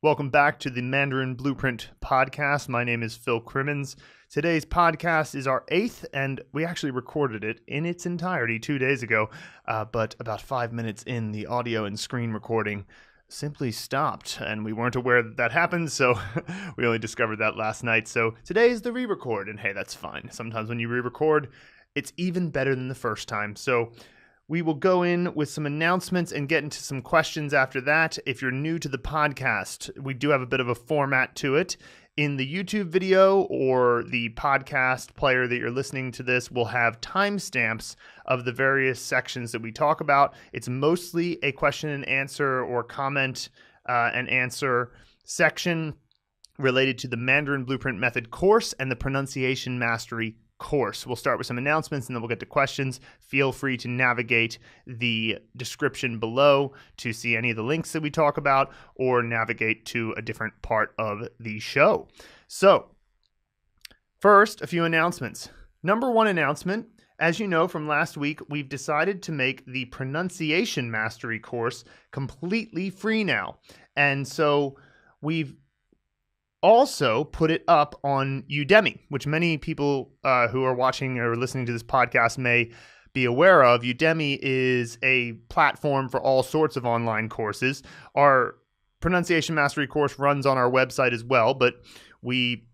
Welcome back to the Mandarin Blueprint Podcast. My name is Phil Crimmins. Today's podcast is our 8th, and we actually recorded it in its entirety 2 days ago, but about 5 minutes in, the audio and screen recording simply stopped, and we weren't aware that happened, so we only discovered that last night. So today is the re-record, and hey, that's fine. Sometimes when you re-record, it's even better than the first time. So we will go in with some announcements and get into some questions after that. If you're new to the podcast, we do have a bit of a format to it. In the YouTube video or the podcast player that you're listening to this will have timestamps of the various sections that we talk about. It's mostly a question and answer or comment and answer section related to the Mandarin Blueprint Method course and the Pronunciation Mastery course. We'll start with some announcements and then we'll get to questions. Feel free to navigate the description below to see any of the links that we talk about or navigate to a different part of the show. So, first, a few announcements. Number one announcement, as you know from last week, we've decided to make the Pronunciation Mastery course completely free now. And so we've also put it up on Udemy, which many people who are watching or listening to this podcast may be aware of. Udemy is a platform for all sorts of online courses. Our Pronunciation Mastery course runs on our website as well, but we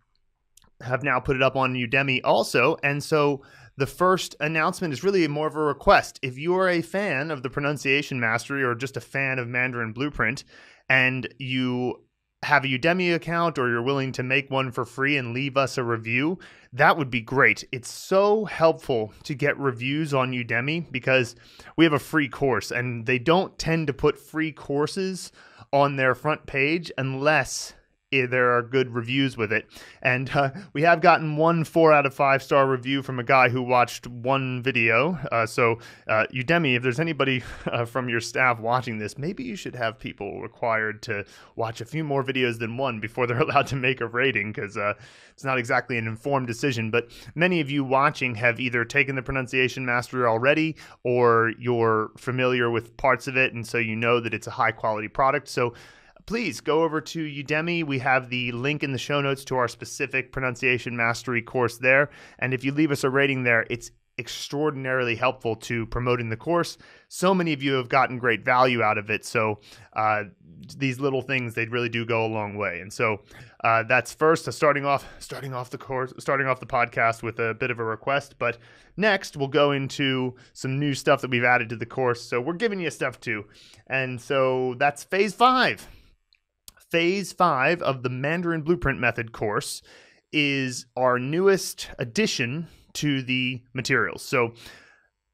have now put it up on Udemy also. And so the first announcement is really more of a request. If you are a fan of the Pronunciation Mastery or just a fan of Mandarin Blueprint and you have a Udemy account or you're willing to make one for free and leave us a review, that would be great. It's so helpful to get reviews on Udemy because we have a free course and they don't tend to put free courses on their front page unless there are good reviews with it. And we have gotten one 4 out of 5 star review from a guy who watched one video. So Udemy, if there's anybody from your staff watching this, maybe you should have people required to watch a few more videos than one before they're allowed to make a rating, because it's not exactly an informed decision. But many of you watching have either taken the Pronunciation Mastery already or you're familiar with parts of it, and so you know that it's a high quality product. So please go over to Udemy. We have the link in the show notes to our specific Pronunciation Mastery course there. And if you leave us a rating there, it's extraordinarily helpful to promoting the course. So many of you have gotten great value out of it. So these little things, they really do go a long way. And so that's first, starting off the podcast with a bit of a request. But next, we'll go into some new stuff that we've added to the course. So we're giving you stuff too. And so that's Phase 5. Phase 5 of the Mandarin Blueprint Method course is our newest addition to the materials. So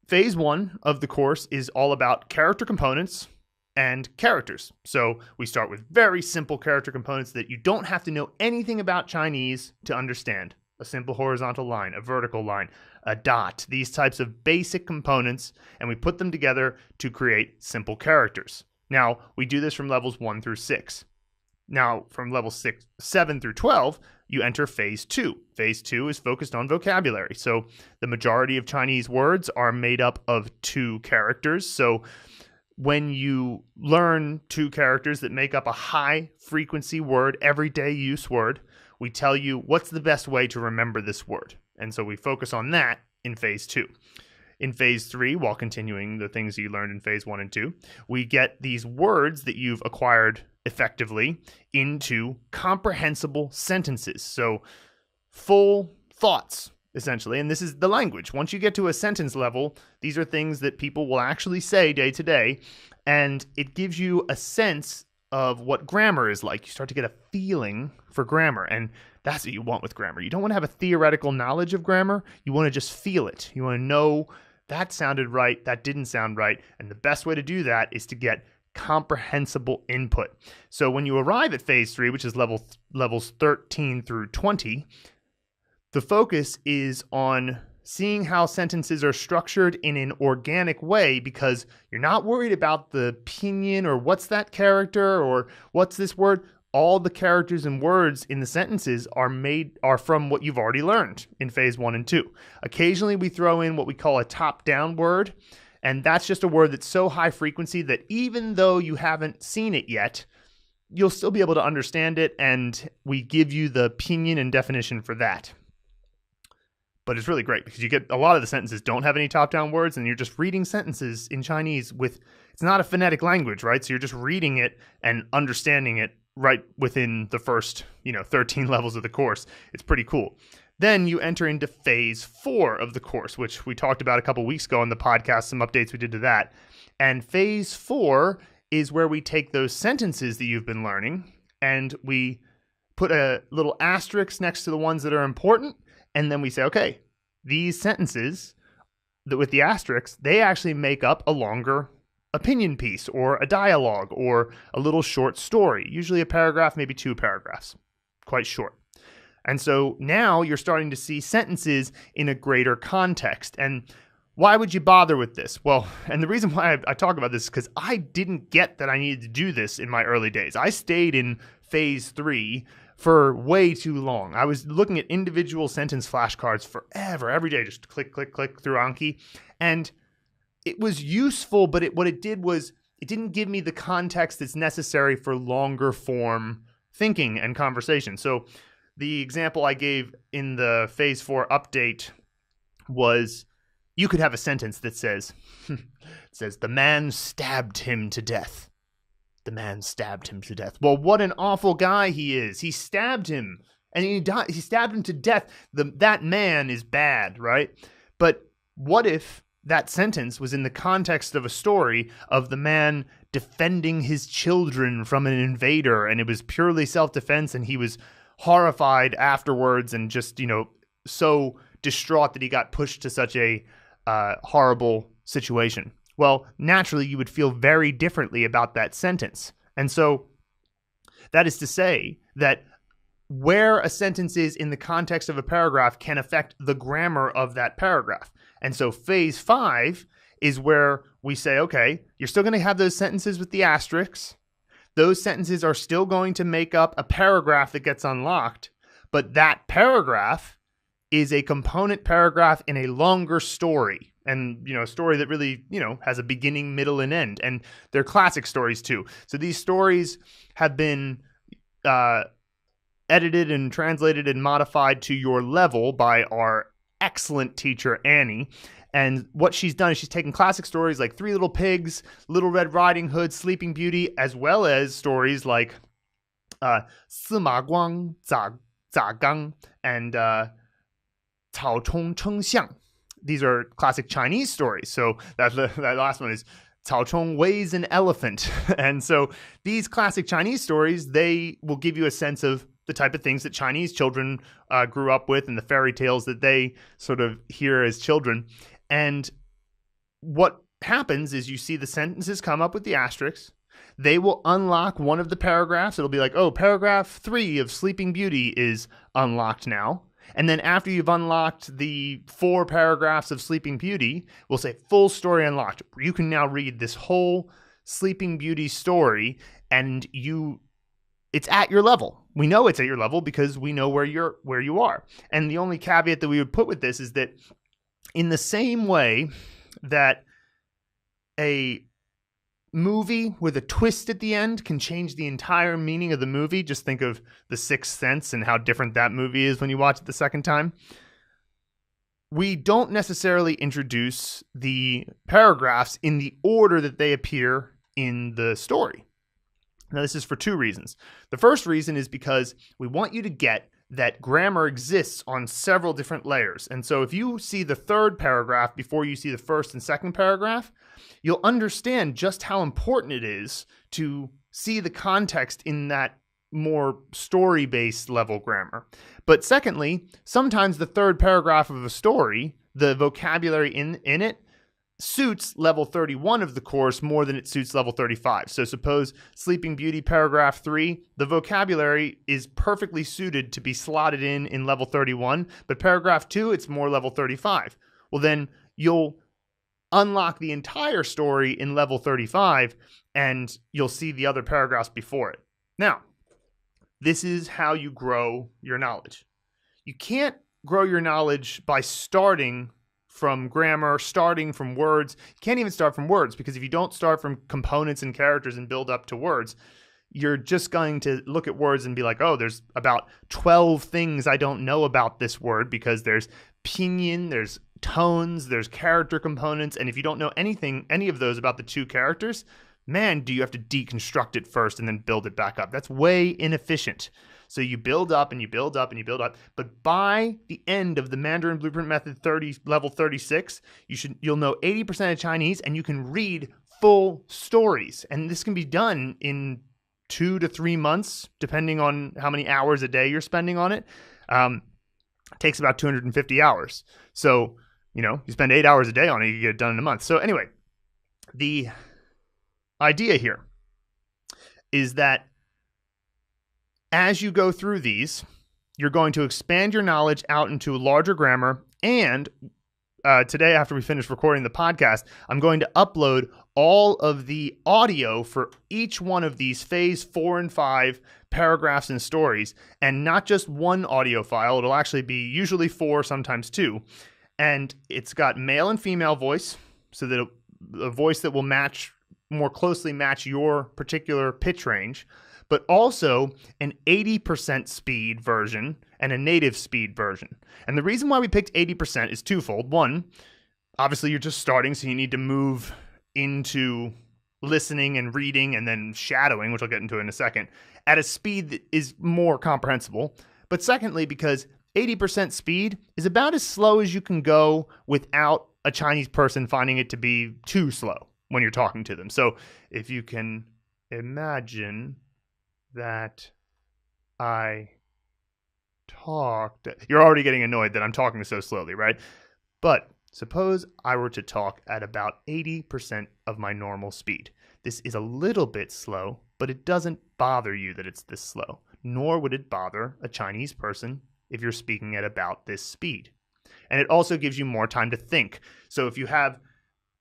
Phase 1 of the course is all about character components and characters. So we start with very simple character components that you don't have to know anything about Chinese to understand. A simple horizontal line, a vertical line, a dot, these types of basic components, and we put them together to create simple characters. Now, we do this from levels 1 through 6. Now, from level 7 through 12, you enter Phase 2. Phase 2 is focused on vocabulary. So the majority of Chinese words are made up of 2 characters. So when you learn 2 characters that make up a high-frequency word, everyday use word, we tell you what's the best way to remember this word. And so we focus on that in Phase 2. In Phase 3, while continuing the things you learned in Phase 1 and 2, we get these words that you've acquired effectively into comprehensible sentences. So full thoughts, essentially. And this is the language. Once you get to a sentence level, these are things that people will actually say day to day. And it gives you a sense of what grammar is like. You start to get a feeling for grammar. And that's what you want with grammar. You don't want to have a theoretical knowledge of grammar. You want to just feel it. You want to know that sounded right, that didn't sound right. And the best way to do that is to get comprehensible input. So when you arrive at Phase 3, which is levels 13 through 20, the focus is on seeing how sentences are structured in an organic way, because you're not worried about the pinyin or what's that character or what's this word. All the characters and words in the sentences are from what you've already learned in Phase 1 and 2. Occasionally we throw in what we call a top-down word, and that's just a word that's so high frequency that even though you haven't seen it yet, you'll still be able to understand it, and we give you the pinyin and definition for that. But it's really great because you get a lot of the sentences don't have any top-down words, and you're just reading sentences in Chinese with, it's not a phonetic language, right? So you're just reading it and understanding it right within the first, 13 levels of the course. It's pretty cool. Then you enter into phase 4 of the course, which we talked about a couple weeks ago on the podcast, some updates we did to that. And phase 4 is where we take those sentences that you've been learning and we put a little asterisk next to the ones that are important. And then we say, okay, these sentences with the asterisks, they actually make up a longer opinion piece or a dialogue or a little short story, usually a paragraph, maybe 2 paragraphs, quite short. And so now you're starting to see sentences in a greater context. And why would you bother with this? Well, and the reason why I talk about this is because I didn't get that I needed to do this in my early days. I stayed in phase 3 for way too long. I was looking at individual sentence flashcards forever, every day, just click, click, click through Anki. And it was useful, but what it did was it didn't give me the context that's necessary for longer form thinking and conversation. So the example I gave in the phase 4 update was you could have a sentence that says, the man stabbed him to death. The man stabbed him to death. Well, what an awful guy he is. He stabbed him and he died. He stabbed him to death. That man is bad, right? But what if that sentence was in the context of a story of the man defending his children from an invader, and it was purely self-defense, and he was horrified afterwards and just, so distraught that he got pushed to such a horrible situation. Well, naturally, you would feel very differently about that sentence. And so that is to say that where a sentence is in the context of a paragraph can affect the grammar of that paragraph. And so phase 5 is where we say, okay, you're still going to have those sentences with the asterisks. Those sentences are still going to make up a paragraph that gets unlocked, but that paragraph is a component paragraph in a longer story. And, a story that really, has a beginning, middle, and end. And they're classic stories, too. So these stories have been edited and translated and modified to your level by our excellent teacher, Annie. And what she's done is she's taken classic stories like Three Little Pigs, Little Red Riding Hood, Sleeping Beauty, as well as stories like Sima Guang, Zha Gang, and Cao Chong Cheng Xiang. These are classic Chinese stories. So that last one is Cao Chong weighs an elephant. And so these classic Chinese stories, they will give you a sense of the type of things that Chinese children grew up with and the fairy tales that they sort of hear as children. And what happens is you see the sentences come up with the asterisks. They will unlock one of the paragraphs. It'll be like, oh, paragraph 3 of Sleeping Beauty is unlocked now. And then after you've unlocked the 4 paragraphs of Sleeping Beauty, we'll say full story unlocked. You can now read this whole Sleeping Beauty story, and it's at your level. We know it's at your level because we know where you are. And the only caveat that we would put with this is that in the same way that a movie with a twist at the end can change the entire meaning of the movie. Just think of The Sixth Sense and how different that movie is when you watch it the second time. We don't necessarily introduce the paragraphs in the order that they appear in the story. Now, this is for 2 reasons. The first reason is because we want you to get that grammar exists on several different layers. And so if you see the 3rd paragraph before you see the 1st and 2nd paragraph, you'll understand just how important it is to see the context in that more story-based level grammar. But secondly, sometimes the 3rd paragraph of a story, the vocabulary in it, suits level 31 of the course more than it suits level 35. So suppose Sleeping Beauty paragraph 3, the vocabulary is perfectly suited to be slotted in level 31, but paragraph 2, it's more level 35. Well, then you'll unlock the entire story in level 35, and you'll see the other paragraphs before it. Now, this is how you grow your knowledge. You can't grow your knowledge by starting from grammar, starting from words. You can't even start from words, because if you don't start from components and characters and build up to words, you're just going to look at words and be like, oh, there's about 12 things I don't know about this word, because there's pinyin, there's tones, there's character components. And if you don't know any of those about the two characters, man, do you have to deconstruct it first and then build it back up. That's way inefficient. So you build up and you build up and you build up. But by the end of the Mandarin Blueprint Method level 36, you'll know 80% of Chinese, and you can read full stories. And this can be done in 2 to 3 months, depending on how many hours a day you're spending on it. It takes about 250 hours. So, you spend 8 hours a day on it, you get it done in a month. So anyway, the idea here is that as you go through these, you're going to expand your knowledge out into a larger grammar. And today, after we finish recording the podcast, I'm going to upload all of the audio for each one of these phase 4 and 5 paragraphs and stories, and not just one audio file. It'll actually be usually 4, sometimes 2. And it's got male and female voice, so that a voice that will more closely match your particular pitch range, but also an 80% speed version and a native speed version. And the reason why we picked 80% is twofold. One, obviously you're just starting, so you need to move into listening and reading and then shadowing, which I'll get into in a second, at a speed that is more comprehensible. But secondly, because 80% speed is about as slow as you can go without a Chinese person finding it to be too slow when you're talking to them. So if you can imagine that I talked, you're already getting annoyed that I'm talking so slowly, right? But suppose I were to talk at about 80% of my normal speed. This is a little bit slow, but it doesn't bother you that it's this slow, nor would it bother a Chinese person if you're speaking at about this speed. And it also gives you more time to think. So if you have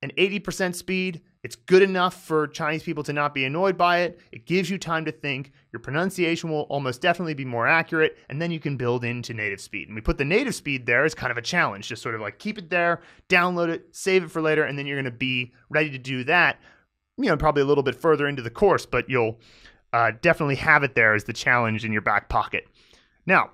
an 80% speed, it's good enough for Chinese people to not be annoyed by it. It gives you time to think. Your pronunciation will almost definitely be more accurate, and then you can build into native speed. And we put the native speed there as kind of a challenge, just sort of like keep it there, download it, save it for later, and then you're going to be ready to do that, probably a little bit further into the course, but you'll definitely have it there as the challenge in your back pocket. Now,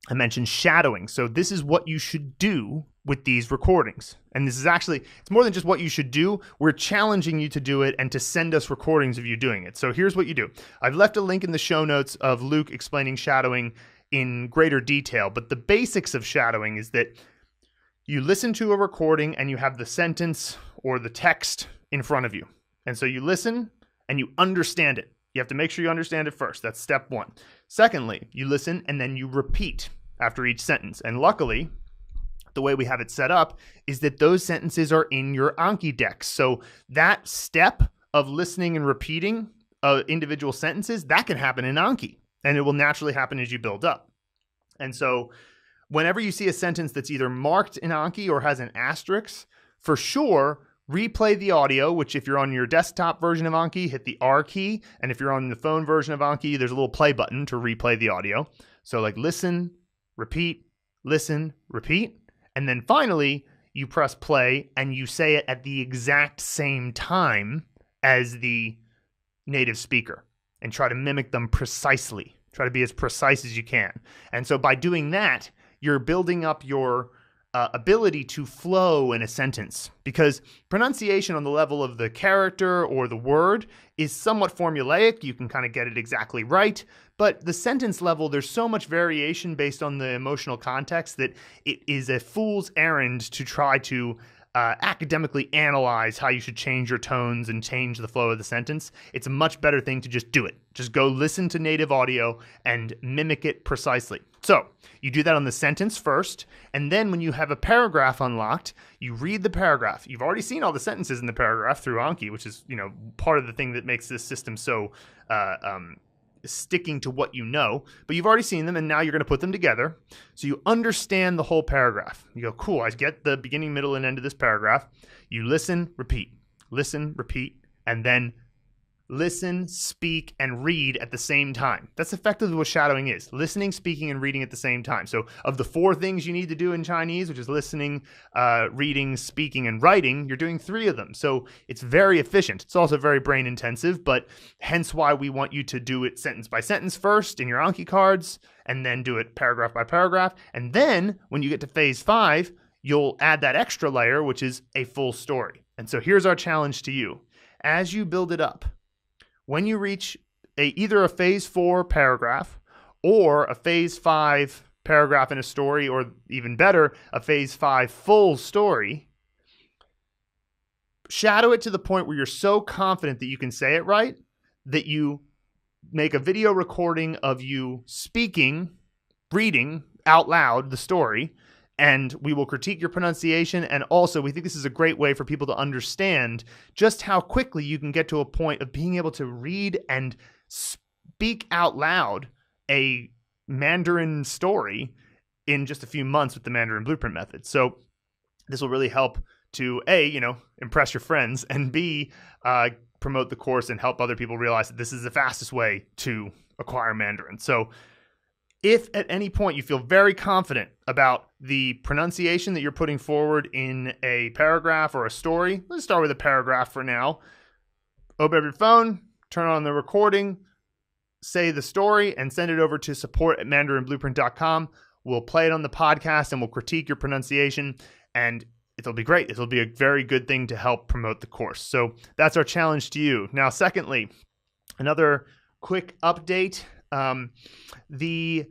I mentioned shadowing. So this is what you should do with these recordings. And this is actually, it's more than just what you should do. We're challenging you to do it and to send us recordings of you doing it. So here's what you do. I've left a link in the show notes of Luke explaining shadowing in greater detail. But the basics of shadowing is that you listen to a recording and you have the sentence or the text in front of you. And so you listen and you understand it. You have to make sure you understand it first. That's step 1. Secondly, you listen and then you repeat after each sentence. And luckily, the way we have it set up is that those sentences are in your Anki decks. So that step of listening and repeating individual sentences, that can happen in Anki, and it will naturally happen as you build up. And so whenever you see a sentence that's either marked in Anki or has an asterisk, for sure, replay the audio, which if you're on your desktop version of Anki, hit the R key. And if you're on the phone version of Anki, there's a little play button to replay the audio. So like listen, repeat, listen, repeat. And then finally, you press play and you say it at the exact same time as the native speaker and try to mimic them precisely. Try to be as precise as you can. And so by doing that, you're building up your ability to flow in a sentence, because pronunciation on the level of the character or the word is somewhat formulaic. You can kind of get it exactly right. But the sentence level, there's so much variation based on the emotional context that it is a fool's errand to try to academically analyze how you should change your tones and change the flow of the sentence. It's a much better thing to just do it. Just go listen to native audio and mimic it precisely. So you do that on the sentence first, and then when you have a paragraph unlocked, you read the paragraph. You've already seen all the sentences in the paragraph through Anki, which is part of the thing that makes this system so sticking to what you know, but you've already seen them, and now you're going to put them together so you understand the whole paragraph. You go, cool, I get the beginning, middle, and end of this paragraph. You listen, repeat, and then listen, speak, and read at the same time. That's effectively what shadowing is. Listening, speaking, and reading at the same time. So of the 4 things you need to do in Chinese, which is listening, reading, speaking, and writing, you're doing 3 of them. So it's very efficient. It's also very brain intensive, but hence why we want you to do it sentence by sentence first in your Anki cards, and then do it paragraph by paragraph. And then when you get to phase 5, you'll add that extra layer, which is a full story. And so here's our challenge to you. As you build it up, when you reach either a phase 4 paragraph or a phase 5 paragraph in a story, or even better, a phase 5 full story, shadow it to the point where you're so confident that you can say it right that you make a video recording of you speaking, reading out loud the story, and we will critique your pronunciation. And also, we think this is a great way for people to understand just how quickly you can get to a point of being able to read and speak out loud a Mandarin story in just a few months with the Mandarin Blueprint Method. So this will really help to A, impress your friends, and B, promote the course and help other people realize that this is the fastest way to acquire Mandarin. So if at any point you feel very confident about the pronunciation that you're putting forward in a paragraph or a story, let's start with a paragraph for now. Open up your phone, turn on the recording, say the story, and send it over to support@mandarinblueprint.com. We'll play it on the podcast and we'll critique your pronunciation, and it'll be great. It'll be a very good thing to help promote the course. So that's our challenge to you. Now, secondly, another quick update. The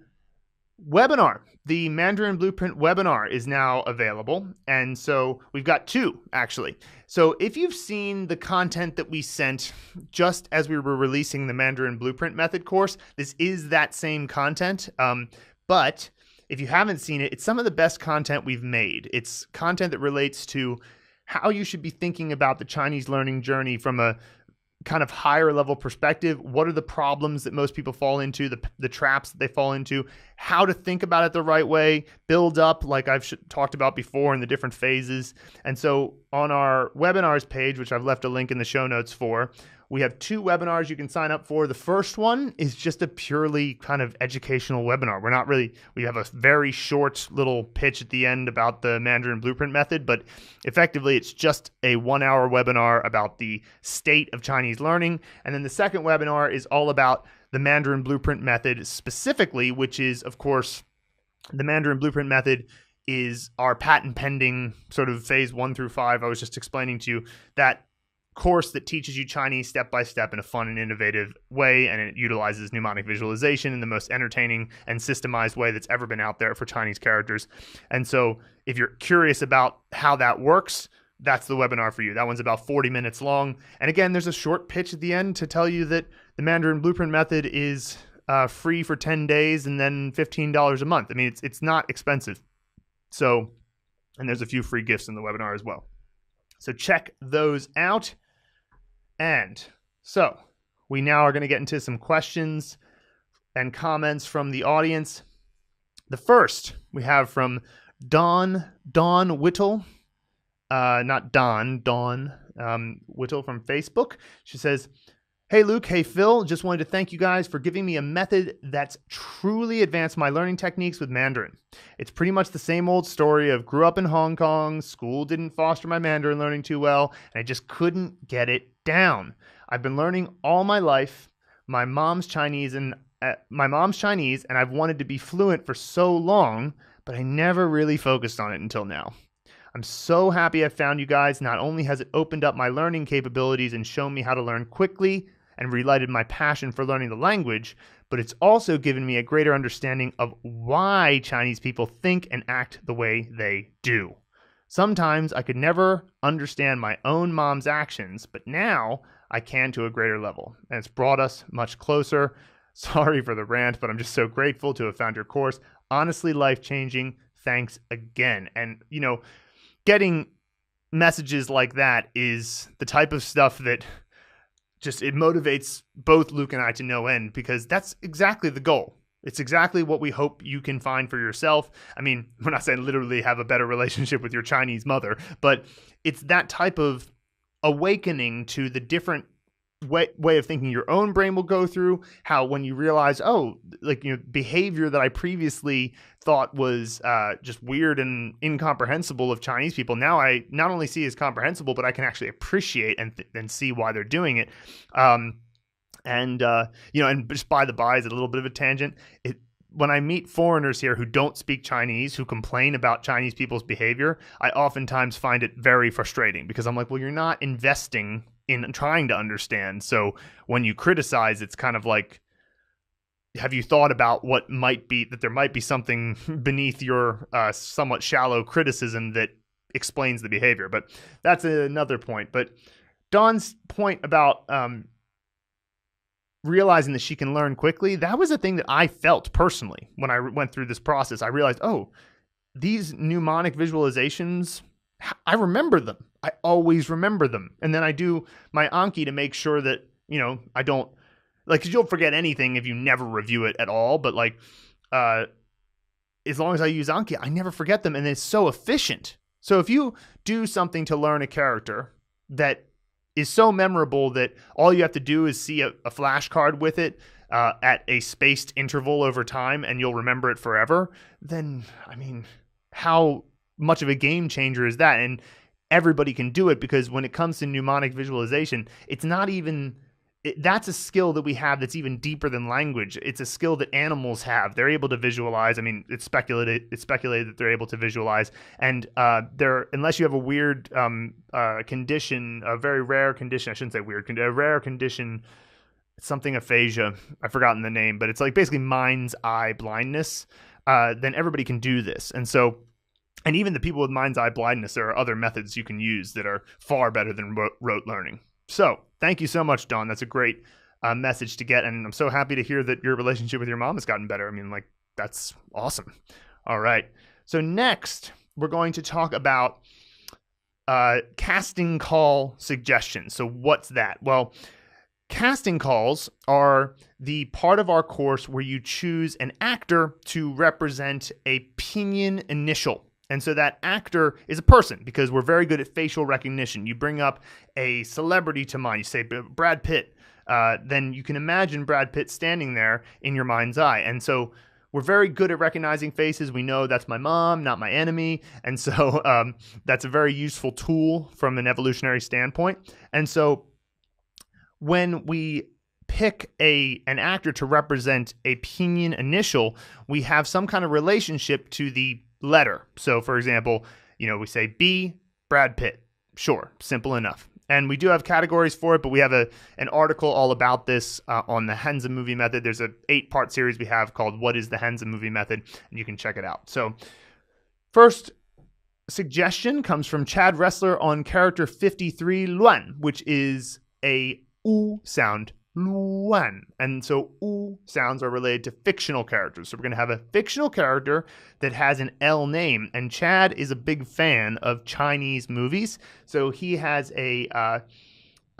webinar, the Mandarin Blueprint webinar, is now available. And so we've got 2, actually. So if you've seen the content that we sent just as we were releasing the Mandarin Blueprint Method course, this is that same content. But if you haven't seen it, it's some of the best content we've made. It's content that relates to how you should be thinking about the Chinese learning journey from a kind of higher level perspective. What are the problems that most people fall into, the traps that they fall into, how to think about it the right way, build up like I've talked about before in the different phases. And so on our webinars page, which I've left a link in the show notes for, we have 2 webinars you can sign up for. The first one is just a purely kind of educational webinar. We have a very short little pitch at the end about the Mandarin Blueprint Method, but effectively it's just a 1-hour webinar about the state of Chinese learning. And then the second webinar is all about the Mandarin Blueprint Method specifically, which is, of course, the Mandarin Blueprint Method is our patent pending sort of phase 1 through 5. I was just explaining to you that course that teaches you Chinese step by step in a fun and innovative way, and it utilizes mnemonic visualization in the most entertaining and systemized way that's ever been out there for Chinese characters. And so if you're curious about how that works, that's the webinar for you. That one's about 40 minutes long. And again, there's a short pitch at the end to tell you that the Mandarin Blueprint Method is free for 10 days and then $15 a month. I mean, it's not expensive. So, and there's a few free gifts in the webinar as well. So check those out. And so we now are going to get into some questions and comments from the audience. The first we have from Dawn Whittle, Dawn Whittle from Facebook. She says, "Hey Luke, hey Phil, just wanted to thank you guys for giving me a method that's truly advanced my learning techniques with Mandarin. It's pretty much the same old story of grew up in Hong Kong, school didn't foster my Mandarin learning too well, and I just couldn't get it down. I've been learning all my life. My mom's Chinese and I've wanted to be fluent for so long, but I never really focused on it until now. I'm so happy I found you guys. Not only has it opened up my learning capabilities and shown me how to learn quickly and relighted my passion for learning the language, but it's also given me a greater understanding of why Chinese people think and act the way they do. Sometimes I could never understand my own mom's actions, but now I can to a greater level, and it's brought us much closer. Sorry for the rant, but I'm just so grateful to have found your course. Honestly, life-changing. Thanks again." And, getting messages like that is the type of stuff that it motivates both Luke and I to no end, because that's exactly the goal. It's exactly what we hope you can find for yourself. I mean, we're not saying literally have a better relationship with your Chinese mother, but it's that type of awakening to the different way of thinking your own brain will go through, how when you realize, behavior that I previously thought was just weird and incomprehensible of Chinese people, now I not only see as comprehensible, but I can actually appreciate and see why they're doing it. And just by the by, as a little bit of a tangent, when I meet foreigners here who don't speak Chinese, who complain about Chinese people's behavior, I oftentimes find it very frustrating because I'm like, well, you're not investing in trying to understand. So when you criticize, it's kind of like, have you thought about what might be, that there might be something beneath your somewhat shallow criticism that explains the behavior? But that's another point. But Dawn's point about realizing that she can learn quickly, that was a thing that I felt personally when I went through this process. I realized, these mnemonic visualizations, I remember them. I always remember them. And then I do my Anki to make sure that, I don't, because you'll forget anything if you never review it at all. But as long as I use Anki, I never forget them. And it's so efficient. So if you do something to learn a character that is so memorable that all you have to do is see a flashcard with it at a spaced interval over time and you'll remember it forever, then, how much of a game changer is that? And everybody can do it, because when it comes to mnemonic visualization, it's not even, that's a skill that we have that's even deeper than language. It's a skill that animals have. They're able to visualize. It's speculated that they're able to visualize. And unless you have a weird condition, a very rare condition, I shouldn't say weird, a rare condition, something aphasia, I've forgotten the name, but it's like basically mind's eye blindness, then everybody can do this. And even the people with mind's eye blindness, there are other methods you can use that are far better than rote learning. So thank you so much, Dawn. That's a great message to get. And I'm so happy to hear that your relationship with your mom has gotten better. That's awesome. All right. So next, we're going to talk about casting call suggestions. So what's that? Well, casting calls are the part of our course where you choose an actor to represent a pinyin initial. And so that actor is a person, because we're very good at facial recognition. You bring up a celebrity to mind. You say Brad Pitt. Then you can imagine Brad Pitt standing there in your mind's eye. And so we're very good at recognizing faces. We know that's my mom, not my enemy. And so that's a very useful tool from an evolutionary standpoint. And so when we pick an actor to represent a pinyin initial, we have some kind of relationship to the letter. So for example, we say B, Brad Pitt. Sure, simple enough. And we do have categories for it, but we have an article all about this on the Henza movie method. There's an 8-part series we have called What is the Henza movie method? And you can check it out. So first suggestion comes from Chad Ressler on character 53, luàn, which is a U sound. Luàn. And so U sounds are related to fictional characters. So we're going to have a fictional character that has an L name. And Chad is a big fan of Chinese movies. So he has a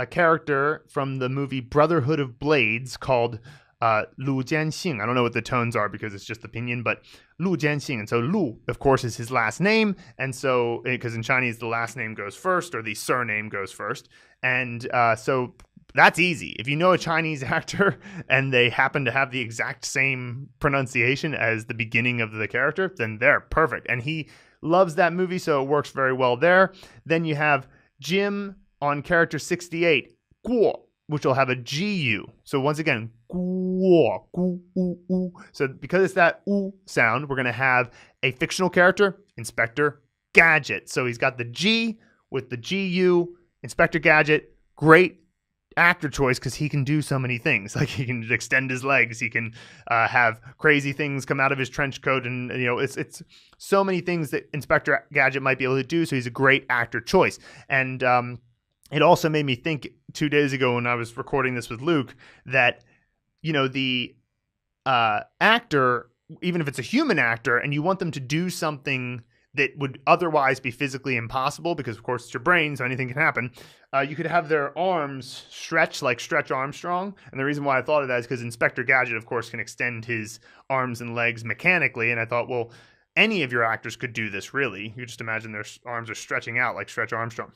character from the movie Brotherhood of Blades called Lu Jianxing. I don't know what the tones are because it's just the pinyin, but Lu Jianxing. And so Lu, of course, is his last name. And so, because in Chinese, the last name goes first or the surname goes first. And so that's easy. If you know a Chinese actor and they happen to have the exact same pronunciation as the beginning of the character, then they're perfect. And he loves that movie, so it works very well there. Then you have Jim on character 68, guo, which will have a GU. So once again, guo, gu, u, u. So because it's that u sound, we're going to have a fictional character, Inspector Gadget. So he's got the G with the GU, Inspector Gadget. Great actor choice because he can do so many things. Like he can extend his legs, he can have crazy things come out of his trench coat, and it's so many things that Inspector Gadget might be able to do. So he's a great actor choice. And it also made me think 2 days ago when I was recording this with Luke that the actor, even if it's a human actor and you want them to do something that would otherwise be physically impossible, because of course it's your brain, so anything can happen. You could have their arms stretch like Stretch Armstrong. And the reason why I thought of that is because Inspector Gadget, of course, can extend his arms and legs mechanically. And I thought, well, any of your actors could do this, really. You just imagine their arms are stretching out like Stretch Armstrong.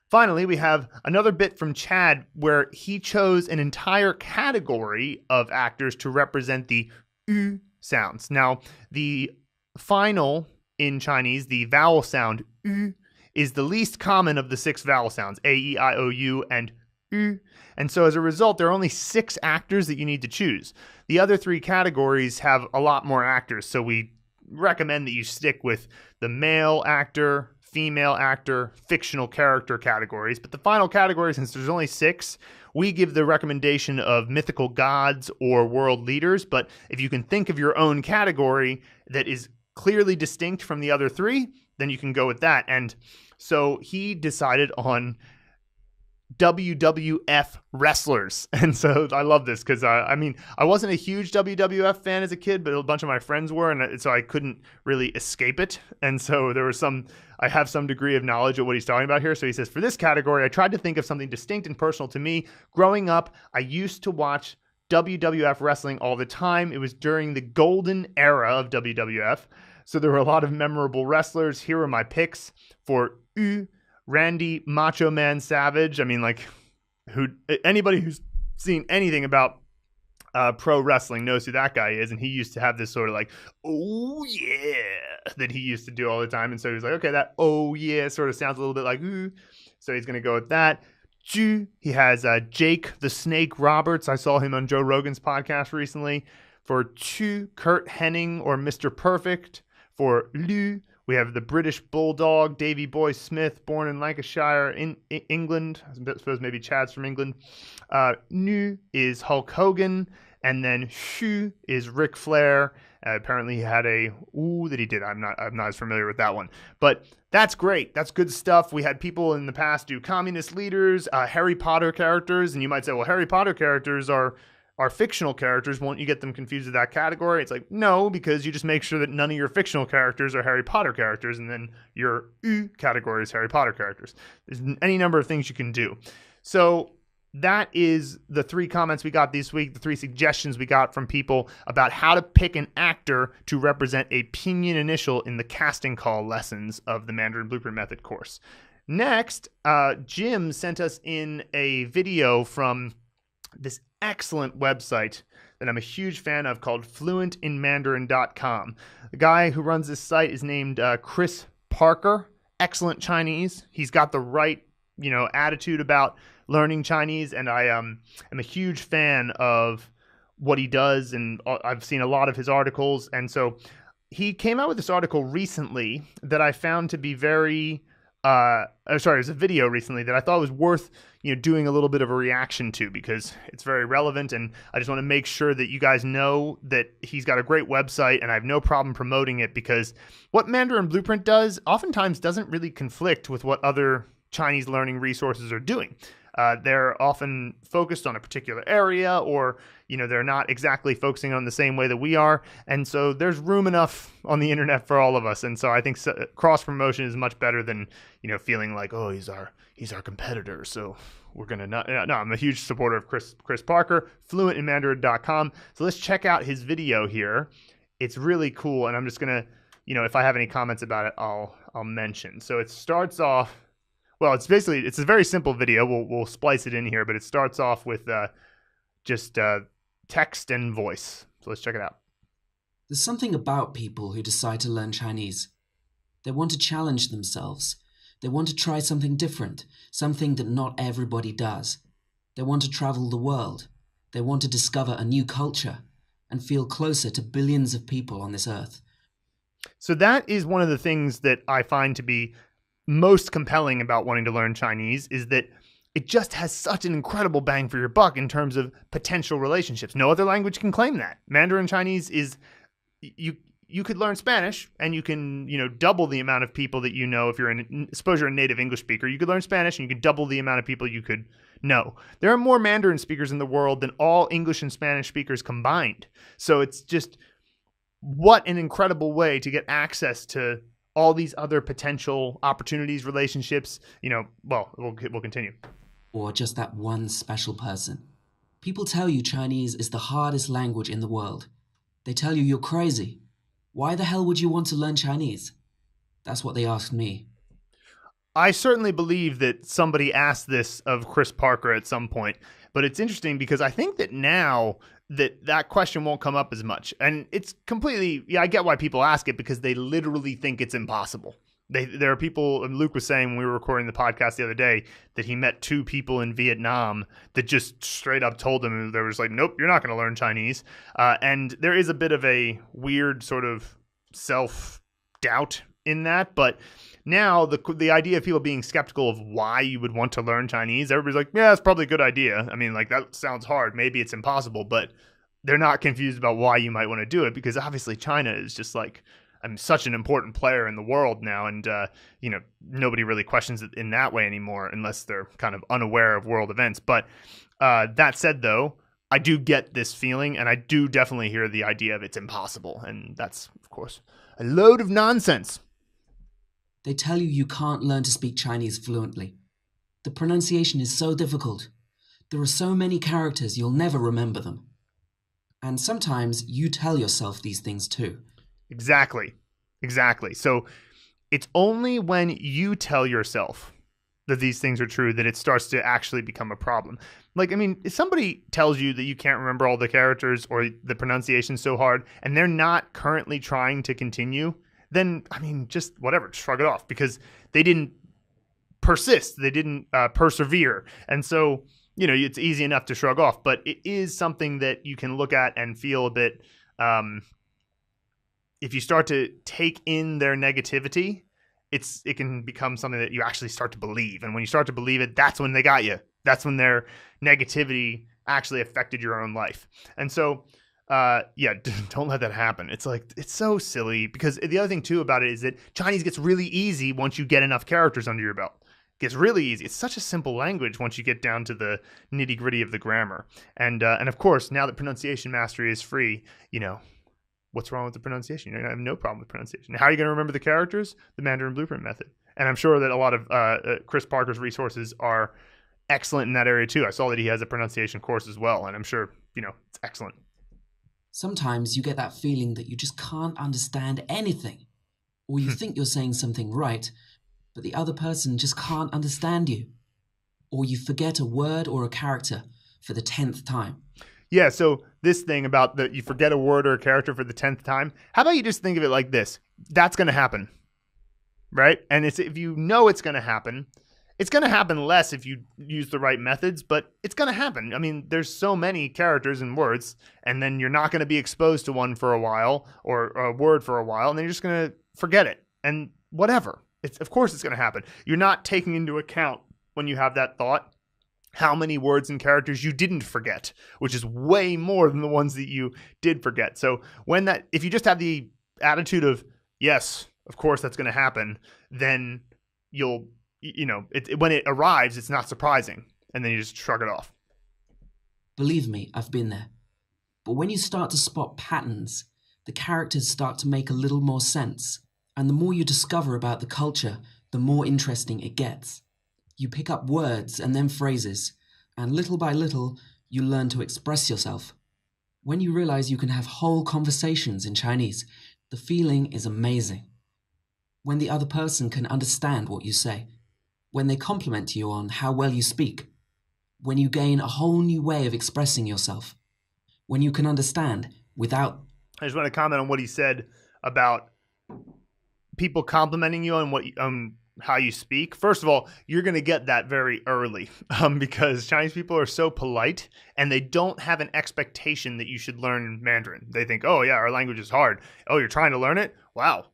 Finally, we have another bit from Chad where he chose an entire category of actors to represent the U sounds. Now, the final in Chinese, the vowel sound U, is the least common of the 6 vowel sounds, A, E, I, O, U, and U. And so as a result, there are only 6 actors that you need to choose. The other 3 categories have a lot more actors, so we recommend that you stick with the male actor, female actor, fictional character categories. But the final category, since there's only 6, we give the recommendation of mythical gods or world leaders. But if you can think of your own category that is clearly distinct from the other 3, then you can go with that. And so he decided on WWF wrestlers. And so I love this because, I wasn't a huge WWF fan as a kid, but a bunch of my friends were, and so I couldn't really escape it. And so I have some degree of knowledge of what he's talking about here. So he says, for this category, I tried to think of something distinct and personal to me. Growing up, I used to watch WWF wrestling all the time. It was during the golden era of WWF. So there were a lot of memorable wrestlers. Here are my picks for U. Randy Macho Man Savage. Anybody who's seen anything about pro wrestling knows who that guy is. And he used to have this sort of like, oh yeah, that he used to do all the time. And so he was like, okay, that oh yeah sort of sounds a little bit like ooh. So he's going to go with that. Ju, he has Jake the Snake Roberts. I saw him on Joe Rogan's podcast recently. For Chu, Kurt Hennig or Mr. Perfect. For Lu, we have the British Bulldog, Davy Boy Smith, born in Lancashire, in England. I suppose maybe Chad's from England. Nu is Hulk Hogan. And then Shu is Ric Flair. Apparently he had a ooh that he did. I'm not as familiar with that one. But that's great. That's good stuff. We had people in the past do communist leaders, Harry Potter characters. And you might say, well, Harry Potter characters are fictional characters. Won't you get them confused with that category? It's like, no, because you just make sure that none of your fictional characters are Harry Potter characters, and then your U category is Harry Potter characters. There's any number of things you can do. So that is the 3 comments we got this week, the 3 suggestions we got from people about how to pick an actor to represent a pinyin initial in the casting call lessons of the Mandarin Blueprint Method course. Next, Jim sent us in a video from this excellent website that I'm a huge fan of called fluentinmandarin.com. The guy who runs this site is named Chris Parker. Excellent Chinese. He's got the right, attitude about learning Chinese, and I am a huge fan of what he does, and I've seen a lot of his articles. And so he came out with this article recently that I found to be very it was a video recently that I thought was worth, doing a little bit of a reaction to because it's very relevant. And I just want to make sure that you guys know that he's got a great website and I have no problem promoting it because what Mandarin Blueprint does oftentimes doesn't really conflict with what other Chinese learning resources are doing. They're often focused on a particular area or, they're not exactly focusing on the same way that we are. And so there's room enough on the internet for all of us. And so I think cross promotion is much better than, feeling like, oh, he's our competitor. So we're going to not. No, I'm a huge supporter of Chris Parker, fluentinmandarin.com. So let's check out his video here. It's really cool. And I'm just going to, if I have any comments about it, I'll mention. So it starts off. Well, it's a very simple video. We'll splice it in here, but it starts off with just text and voice. So let's check it out. There's something about people who decide to learn Chinese. They want to challenge themselves. They want to try something different, something that not everybody does. They want to travel the world. They want to discover a new culture and feel closer to billions of people on this earth. So that is one of the things that I find to be most compelling about wanting to learn Chinese is that it just has such an incredible bang for your buck in terms of potential relationships. No other language can claim that. Mandarin Chinese is, you could learn Spanish and you can, double the amount of people that if you're suppose you're a native English speaker, you could learn Spanish and you could double the amount of people you could know. There are more Mandarin speakers in the world than all English and Spanish speakers combined. So it's just, what an incredible way to get access to all these other potential opportunities, relationships, we'll continue. Or just that one special person. People tell you Chinese is the hardest language in the world. They tell you you're crazy. Why the hell would you want to learn Chinese? That's what they asked me. I certainly believe that somebody asked this of Chris Parker at some point, but it's interesting because I think that now that question won't come up as much. And it's completely, I get why people ask it, because they literally think it's impossible. There are people, and Luke was saying when we were recording the podcast the other day, that he met 2 people in Vietnam that just straight up told him, they were just like, nope, you're not going to learn Chinese. And there is a bit of a weird sort of self-doubt in that, but now the idea of people being skeptical of why you would want to learn Chinese, everybody's like, yeah, it's probably a good idea. I mean, like, that sounds hard. Maybe it's impossible, but they're not confused about why you might want to do it, because obviously China is just like, I'm such an important player in the world now, and nobody really questions it in that way anymore unless they're kind of unaware of world events. But that said, though, I do get this feeling, and I do definitely hear the idea of it's impossible, and that's, of course, a load of nonsense. They tell you can't learn to speak Chinese fluently. The pronunciation is so difficult. There are so many characters you'll never remember them. And sometimes you tell yourself these things too. Exactly. So it's only when you tell yourself that these things are true that it starts to actually become a problem. Like, I mean, if somebody tells you that you can't remember all the characters or the pronunciation's so hard and they're not currently trying to continue, then, I mean, just whatever, shrug it off, because they didn't persist. They didn't persevere. And so, it's easy enough to shrug off, but it is something that you can look at and feel a bit, if you start to take in their negativity, it can become something that you actually start to believe. And when you start to believe it, that's when they got you. That's when their negativity actually affected your own life. And so, don't let that happen. It's like, it's so silly, because the other thing too about it is that Chinese gets really easy once you get enough characters under your belt. It gets really easy. It's such a simple language once you get down to the nitty gritty of the grammar. And of course, now that pronunciation mastery is free, what's wrong with the pronunciation? I have no problem with pronunciation. How are you going to remember the characters? The Mandarin Blueprint Method. And I'm sure that a lot of Chris Parker's resources are excellent in that area too. I saw that he has a pronunciation course as well, and I'm sure, it's excellent. Sometimes you get that feeling that you just can't understand anything, or you think you're saying something right, but the other person just can't understand you, or you forget a word or a character for the 10th time. Yeah, so this thing about you forget a word or a character for the 10th time, how about you just think of it like this? That's going to happen, right? And if you know it's going to happen less if you use the right methods, but it's going to happen. I mean, there's so many characters and words, and then you're not going to be exposed to one for a while, or a word for a while, and then you're just going to forget it. And whatever. Of course it's going to happen. You're not taking into account, when you have that thought, how many words and characters you didn't forget, which is way more than the ones that you did forget. So if you just have the attitude of, yes, of course that's going to happen, then you'll, when it arrives, it's not surprising. And then you just shrug it off. Believe me, I've been there. But when you start to spot patterns, the characters start to make a little more sense. And the more you discover about the culture, the more interesting it gets. You pick up words and then phrases, and little by little, you learn to express yourself. When you realize you can have whole conversations in Chinese, the feeling is amazing. When the other person can understand what you say, when they compliment you on how well you speak, when you gain a whole new way of expressing yourself, when you can understand without... I just want to comment on what he said about people complimenting you on how you speak. First of all, you're going to get that very early because Chinese people are so polite and they don't have an expectation that you should learn Mandarin. They think, oh yeah, our language is hard. Oh, you're trying to learn it? Wow,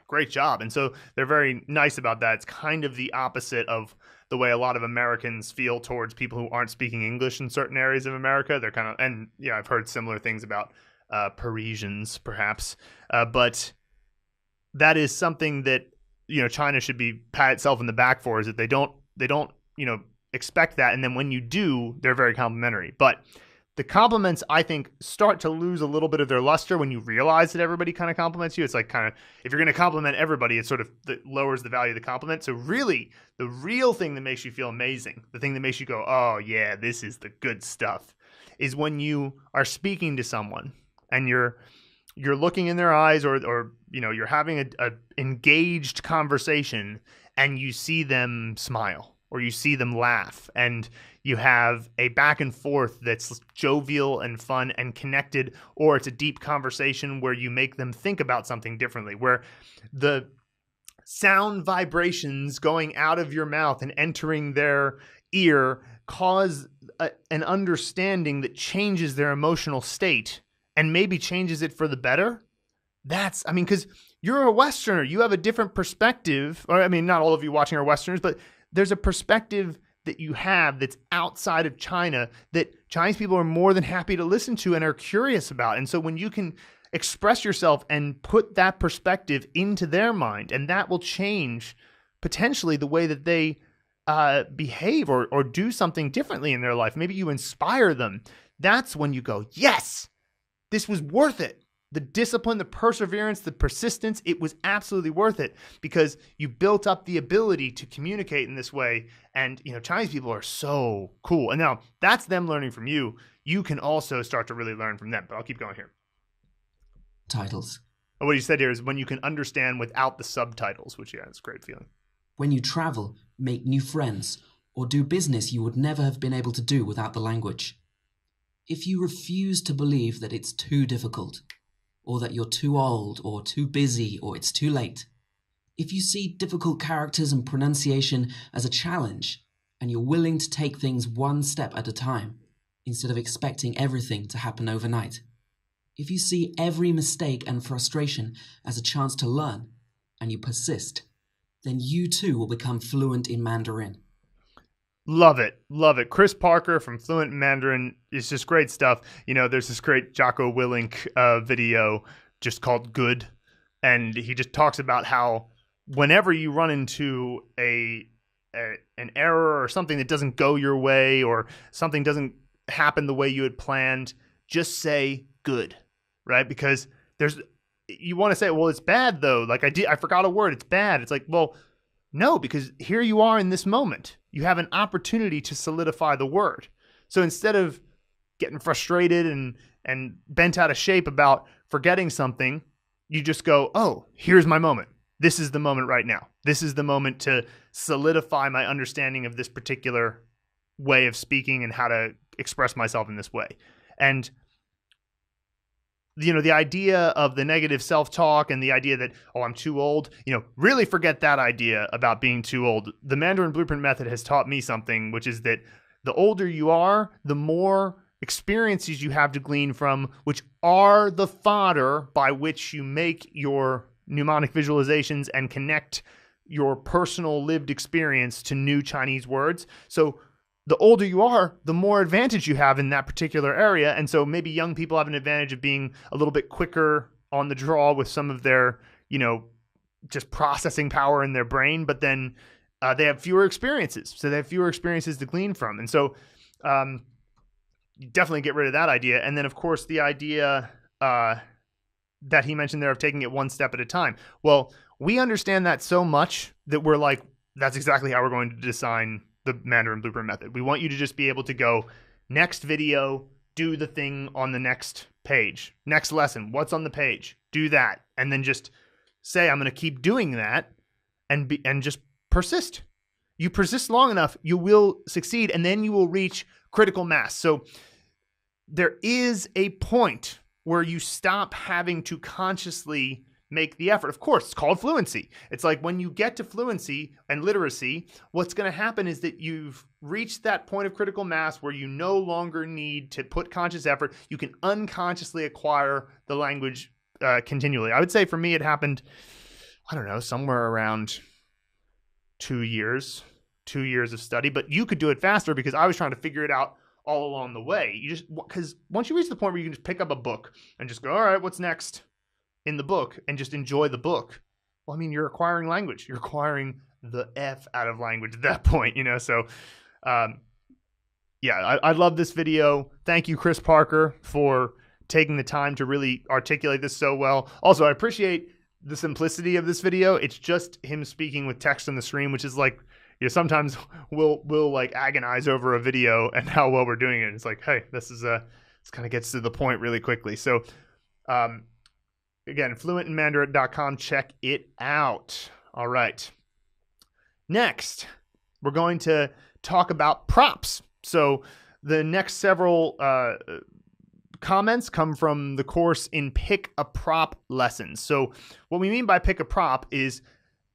great job. And so they're very nice about that. It's kind of the opposite of the way a lot of Americans feel towards people who aren't speaking English in certain areas of America. They're kind of, and yeah, I've heard similar things about Parisians perhaps, but that is something that China should be pat itself in the back for, is that they don't expect that, and then when you do, they're very complimentary. But the compliments, I think, start to lose a little bit of their luster when you realize that everybody kind of compliments you. It's like kind of, if you're going to compliment everybody, it sort of lowers the value of the compliment. So really, the real thing that makes you feel amazing, the thing that makes you go, oh yeah, this is the good stuff, is when you are speaking to someone and you're you're looking in their eyes, or you're having a engaged conversation, and you see them smile or you see them laugh, and you have a back and forth that's jovial and fun and connected, or it's a deep conversation where you make them think about something differently, where the sound vibrations going out of your mouth and entering their ear cause an understanding that changes their emotional state and maybe changes it for the better. Because you're a Westerner, you have a different perspective. Or, not all of you watching are Westerners, but there's a perspective that you have that's outside of China that Chinese people are more than happy to listen to and are curious about. And so when you can express yourself and put that perspective into their mind, and that will change potentially the way that they behave or do something differently in their life. Maybe you inspire them. That's when you go, yes, this was worth it. The discipline, the perseverance, the persistence, it was absolutely worth it because you built up the ability to communicate in this way. And, Chinese people are so cool. And now that's them learning from you. You can also start to really learn from them. But I'll keep going here. Titles. What you said here is when you can understand without the subtitles, which, it's a great feeling. When you travel, make new friends, or do business you would never have been able to do without the language. If you refuse to believe that it's too difficult, or that you're too old, or too busy, or it's too late. If you see difficult characters and pronunciation as a challenge, and you're willing to take things one step at a time, instead of expecting everything to happen overnight. If you see every mistake and frustration as a chance to learn, and you persist, then you too will become fluent in Mandarin. Love it. Love it. Chris Parker from Fluent in Mandarin is just great stuff. There's this great Jocko Willink video just called Good. And he just talks about how whenever you run into an error or something that doesn't go your way or something doesn't happen the way you had planned, just say good, right? Because you want to say, well, it's bad though. Like I forgot a word. It's bad. It's like, well, no, because here you are in this moment. You have an opportunity to solidify the word. So instead of getting frustrated and bent out of shape about forgetting something, you just go, oh, here's my moment. This is the moment right now. This is the moment to solidify my understanding of this particular way of speaking and how to express myself in this way. And the idea of the negative self-talk and the idea that, oh, I'm too old, really forget that idea about being too old. The Mandarin Blueprint Method has taught me something, which is that the older you are, the more experiences you have to glean from, which are the fodder by which you make your mnemonic visualizations and connect your personal lived experience to new Chinese words. So the older you are, the more advantage you have in that particular area. And so maybe young people have an advantage of being a little bit quicker on the draw with some of their, just processing power in their brain, but then they have fewer experiences. So they have fewer experiences to glean from. And so you definitely get rid of that idea. And then, of course, the idea that he mentioned there of taking it one step at a time. Well, we understand that so much that we're like, that's exactly how we're going to design the Mandarin Blueprint Method. We want you to just be able to go, next video, do the thing on the next page. Next lesson, what's on the page? Do that. And then just say, I'm going to keep doing that and just persist. You persist long enough, you will succeed, and then you will reach critical mass. So there is a point where you stop having to consciously make the effort. Of course, it's called fluency. It's like when you get to fluency and literacy, what's going to happen is that you've reached that point of critical mass where you no longer need to put conscious effort. You can unconsciously acquire the language continually. I would say for me, it happened, I don't know, somewhere around 2 years of study, but you could do it faster because I was trying to figure it out all along the way. Because once you reach the point where you can just pick up a book and just go, all right, what's next in the book, and just enjoy the book. Well, I mean, you're acquiring language. You're acquiring the F out of language at that point, So, I love this video. Thank you, Chris Parker, for taking the time to really articulate this so well. Also, I appreciate the simplicity of this video. It's just him speaking with text on the screen, which is like, sometimes we'll like agonize over a video and how well we're doing it. It's like, hey, this kind of gets to the point really quickly. So, again, fluentandmandarin.com. Check it out. All right. Next, we're going to talk about props. So the next several comments come from the course in Pick a Prop lessons. So what we mean by pick a prop is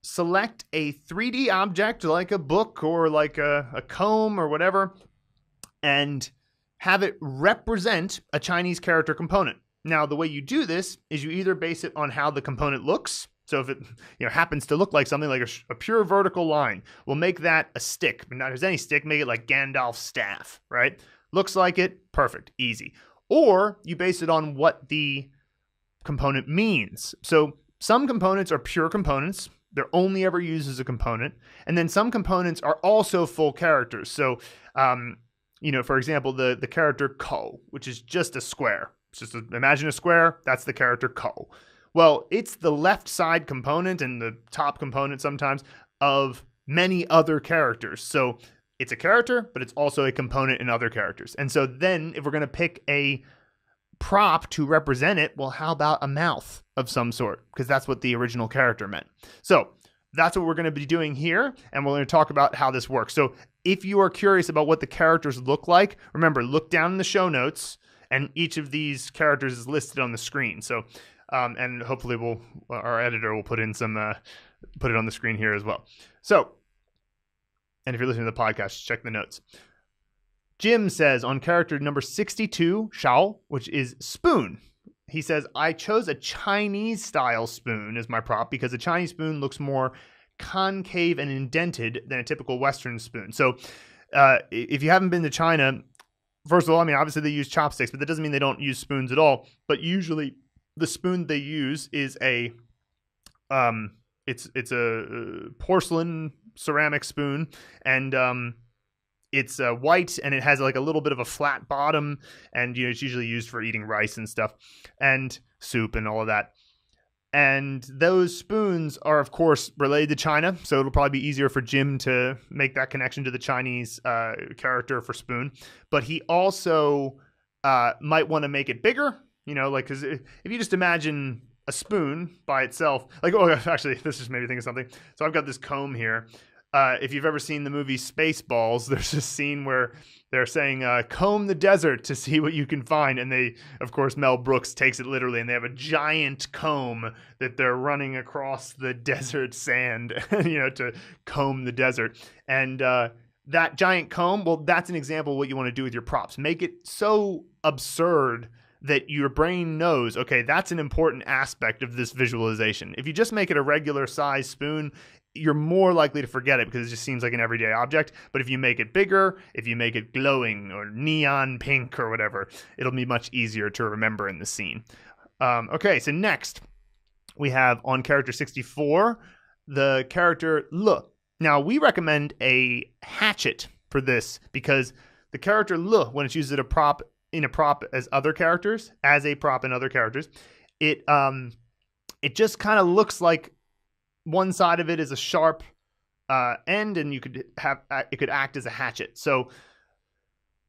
select a 3D object like a book or like a comb or whatever, and have it represent a Chinese character component. Now, the way you do this is you either base it on how the component looks. So if it happens to look like something like a pure vertical line, we'll make that a stick. But not as any stick, make it like Gandalf's staff, right? Looks like it, perfect, easy. Or you base it on what the component means. So some components are pure components. They're only ever used as a component. And then some components are also full characters. So, for example, the character ko, which is just a square. It's just imagine a square. That's the character ko. Well, it's the left side component and the top component sometimes of many other characters. So it's a character, but it's also a component in other characters. And so then if we're going to pick a prop to represent it, well, how about a mouth of some sort? Because that's what the original character meant. So that's what we're going to be doing here. And we're going to talk about how this works. So if you are curious about what the characters look like, remember, look down in the show notes and each of these characters is listed on the screen. So, and hopefully our editor will put in put it on the screen here as well. So, and if you're listening to the podcast, check the notes. Jim says on character number 62, Shao, which is spoon. He says, I chose a Chinese style spoon as my prop because a Chinese spoon looks more concave and indented than a typical Western spoon. So if you haven't been to China, first of all, obviously they use chopsticks, but that doesn't mean they don't use spoons at all. But usually the spoon they use is a porcelain ceramic spoon, and it's white, and it has like a little bit of a flat bottom, and it's usually used for eating rice and stuff and soup and all of that. And those spoons are, of course, related to China, so it'll probably be easier for Jim to make that connection to the Chinese character for spoon. But he also might want to make it bigger, because if you just imagine a spoon by itself, actually, this just made me think of something. So I've got this comb here. If you've ever seen the movie Spaceballs, there's a scene where they're saying, comb the desert to see what you can find. And they, of course, Mel Brooks takes it literally, and they have a giant comb that they're running across the desert sand, to comb the desert. And that giant comb, well, that's an example of what you want to do with your props. Make it so absurd that your brain knows, okay, that's an important aspect of this visualization. If you just make it a regular size spoon, you're more likely to forget it because it just seems like an everyday object. But if you make it bigger, if you make it glowing or neon pink or whatever, it'll be much easier to remember in the scene. Okay, so next we have on character 64, the character Le. Now, we recommend a hatchet for this because the character Le, when it's used as a prop in other characters, it just kind of looks like one side of it is a sharp end, and it could act as a hatchet. So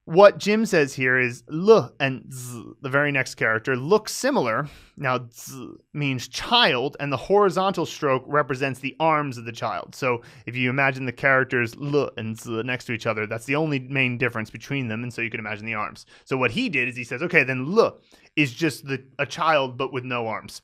what Jim says here is Le and Z, the very next character, look similar. Now, Z means child, and the horizontal stroke represents the arms of the child. So if you imagine the characters Le and Z next to each other, that's the only main difference between them, and so you can imagine the arms. So what he did is he says, okay, then Le is just a child, but with no arms.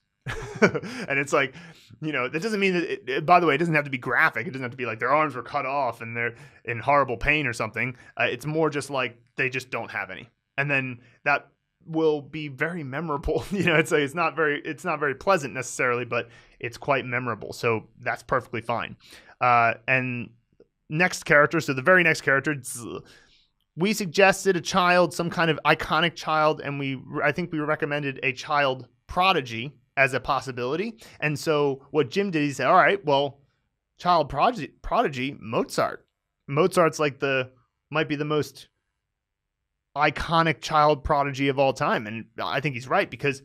And it's like, that doesn't mean that, by the way, it doesn't have to be graphic. It doesn't have to be like their arms were cut off and they're in horrible pain or something. It's more just like they just don't have any. And then that will be very memorable. It's not very pleasant necessarily, but it's quite memorable. So that's perfectly fine. And next character, so the very next character, we suggested a child, some kind of iconic child, and I think we recommended a child prodigy as a possibility. And so what Jim did, he said, all right, well, child prodigy, Mozart. Mozart's might be the most iconic child prodigy of all time. And I think he's right because,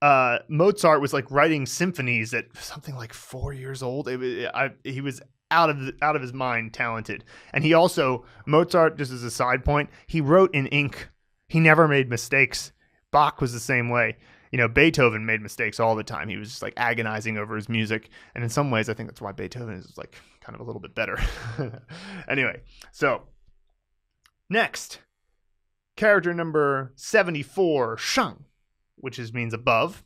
Mozart was writing symphonies at something like 4 years old. He was out of his mind talented. And he also, Mozart, just as a side point, he wrote in ink. He never made mistakes. Bach was the same way. Beethoven made mistakes all the time. He was just like agonizing over his music. And in some ways, I think that's why Beethoven is like kind of a little bit better. Anyway, so next, character number 74, shang, which means above.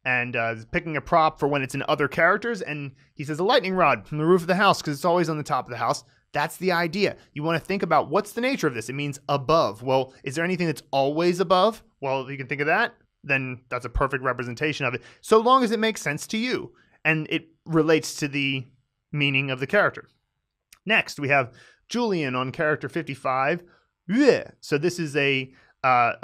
And picking a prop for when it's in other characters. And he says a lightning rod from the roof of the house because it's always on the top of the house. That's the idea. You want to think about what's the nature of this. It means above. Well, is there anything that's always above? Well, if you can think of that, then that's a perfect representation of it, so long as it makes sense to you and it relates to the meaning of the character. Next, we have Julian on character 55. So this is a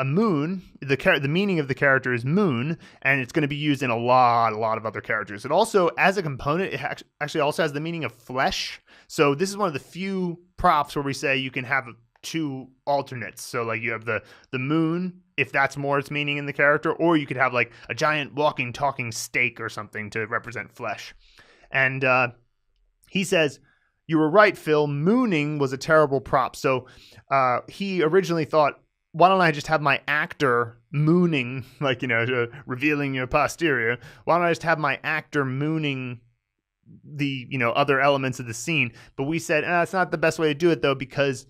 moon. The meaning of the character is moon, and it's going to be used in a lot of other characters. It also, as a component, it actually also has the meaning of flesh. So this is one of the few props where we say you can have two alternates. So like you have the moon, if that's more its meaning in the character, or you could have like a giant walking, talking steak or something to represent flesh. And he says, you were right, Phil. Mooning was a terrible prop. So he originally thought, why don't I just have my actor mooning, like, revealing your posterior? Why don't I just have my actor mooning the, other elements of the scene? But we said, it's not the best way to do it, though, because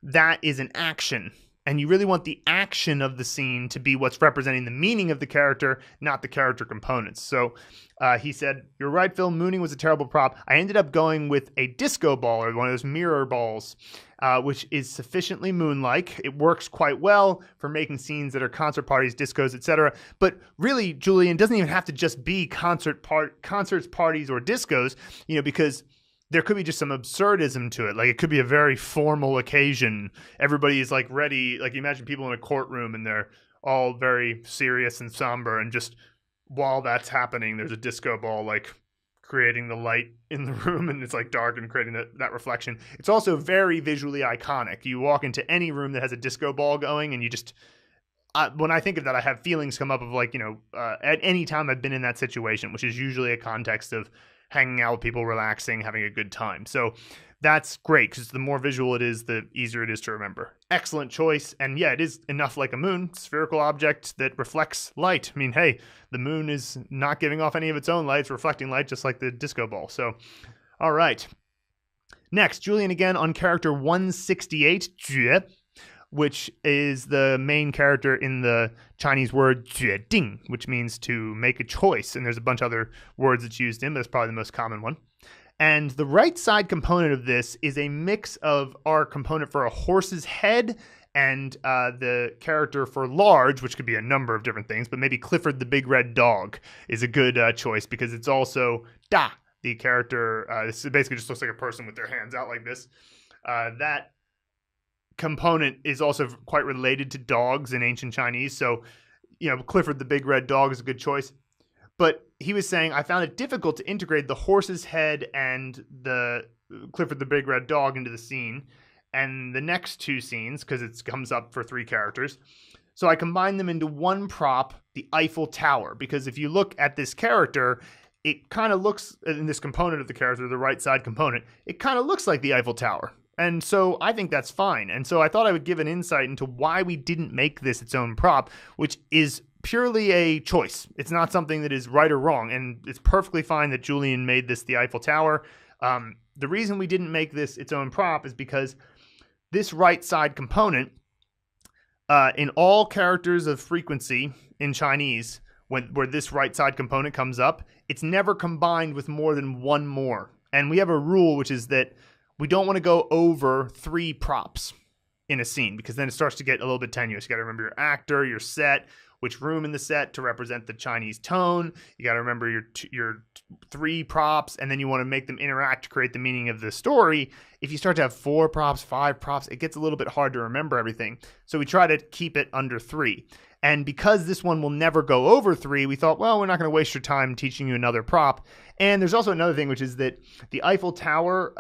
that is an action. And you really want the action of the scene to be what's representing the meaning of the character, not the character components. So he said, you're right, Phil, mooning was a terrible prop. I ended up going with a disco ball, or one of those mirror balls, which is sufficiently moon-like. It works quite well for making scenes that are concert parties, discos, etc. But really, Julian, doesn't even have to just be concerts, parties, or discos, because there could be just some absurdism to it. Like it could be a very formal occasion. Everybody is like ready. Like you imagine people in a courtroom and they're all very serious and somber. And just while that's happening, there's a disco ball like creating the light in the room, and it's like dark and creating that reflection. It's also very visually iconic. You walk into any room that has a disco ball going and you just, when I think of that, I have feelings come up of like, at any time I've been in that situation, which is usually a context of hanging out with people, relaxing, having a good time. So that's great because the more visual it is, the easier it is to remember. Excellent choice. And yeah, it is enough like a moon, spherical object that reflects light. I mean, hey, the moon is not giving off any of its own light. It's reflecting light just like the disco ball. So, all right. Next, Julian again on character 168, 决, which is the main character in the Chinese word 决定, which means to make a choice. And there's a bunch of other words that's used in, but it's probably the most common one. And the right side component of this is a mix of our component for a horse's head and the character for large, which could be a number of different things, but maybe Clifford the Big Red Dog is a good choice because it's also da, the character. This basically just looks like a person with their hands out like this. That component is also quite related to dogs in ancient Chinese. So, Clifford the Big Red Dog is a good choice. But he was saying, I found it difficult to integrate the horse's head and the Clifford the Big Red Dog into the scene and the next two scenes, because it comes up for three characters. So I combined them into one prop, the Eiffel Tower, because if you look at this character, it kind of looks, in this component of the character, the right side component, it kind of looks like the Eiffel Tower. And so I think that's fine. And so I thought I would give an insight into why we didn't make this its own prop, which is purely a choice. It's not something that is right or wrong. And it's perfectly fine that Julian made this the Eiffel Tower. The reason we didn't make this its own prop is because this right side component, in all characters of frequency in Chinese, where this right side component comes up, it's never combined with more than one more. And we have a rule, which is that we don't want to go over 3 props in a scene because then it starts to get a little bit tenuous. You got to remember your actor, your set, which room in the set to represent the Chinese tone. You got to remember your 3 props, and then you want to make them interact to create the meaning of the story. If you start to have 4 props, 5 props, it gets a little bit hard to remember everything. So we try to keep it under 3. And because this one will never go over 3, we thought, well, we're not going to waste your time teaching you another prop. And there's also another thing, which is that the Eiffel Tower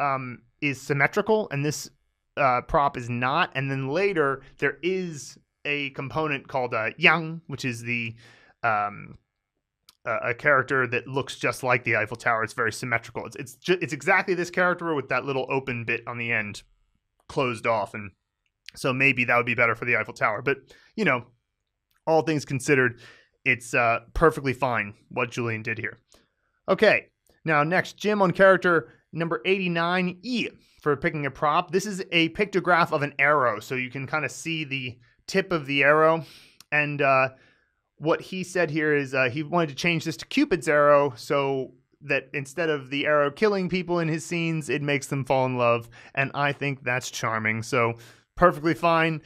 is symmetrical, and this prop is not. And then later, there is a component called Yang, which is the a character that looks just like the Eiffel Tower. It's very symmetrical. It's exactly this character with that little open bit on the end closed off, and so maybe that would be better for the Eiffel Tower. But all things considered, it's perfectly fine what Julian did here. Okay, now next, Jim on character number 89, E, for picking a prop. This is a pictograph of an arrow, so you can kind of see the tip of the arrow. And what he said here is he wanted to change this to Cupid's arrow so that instead of the arrow killing people in his scenes, it makes them fall in love. And I think that's charming. So perfectly fine.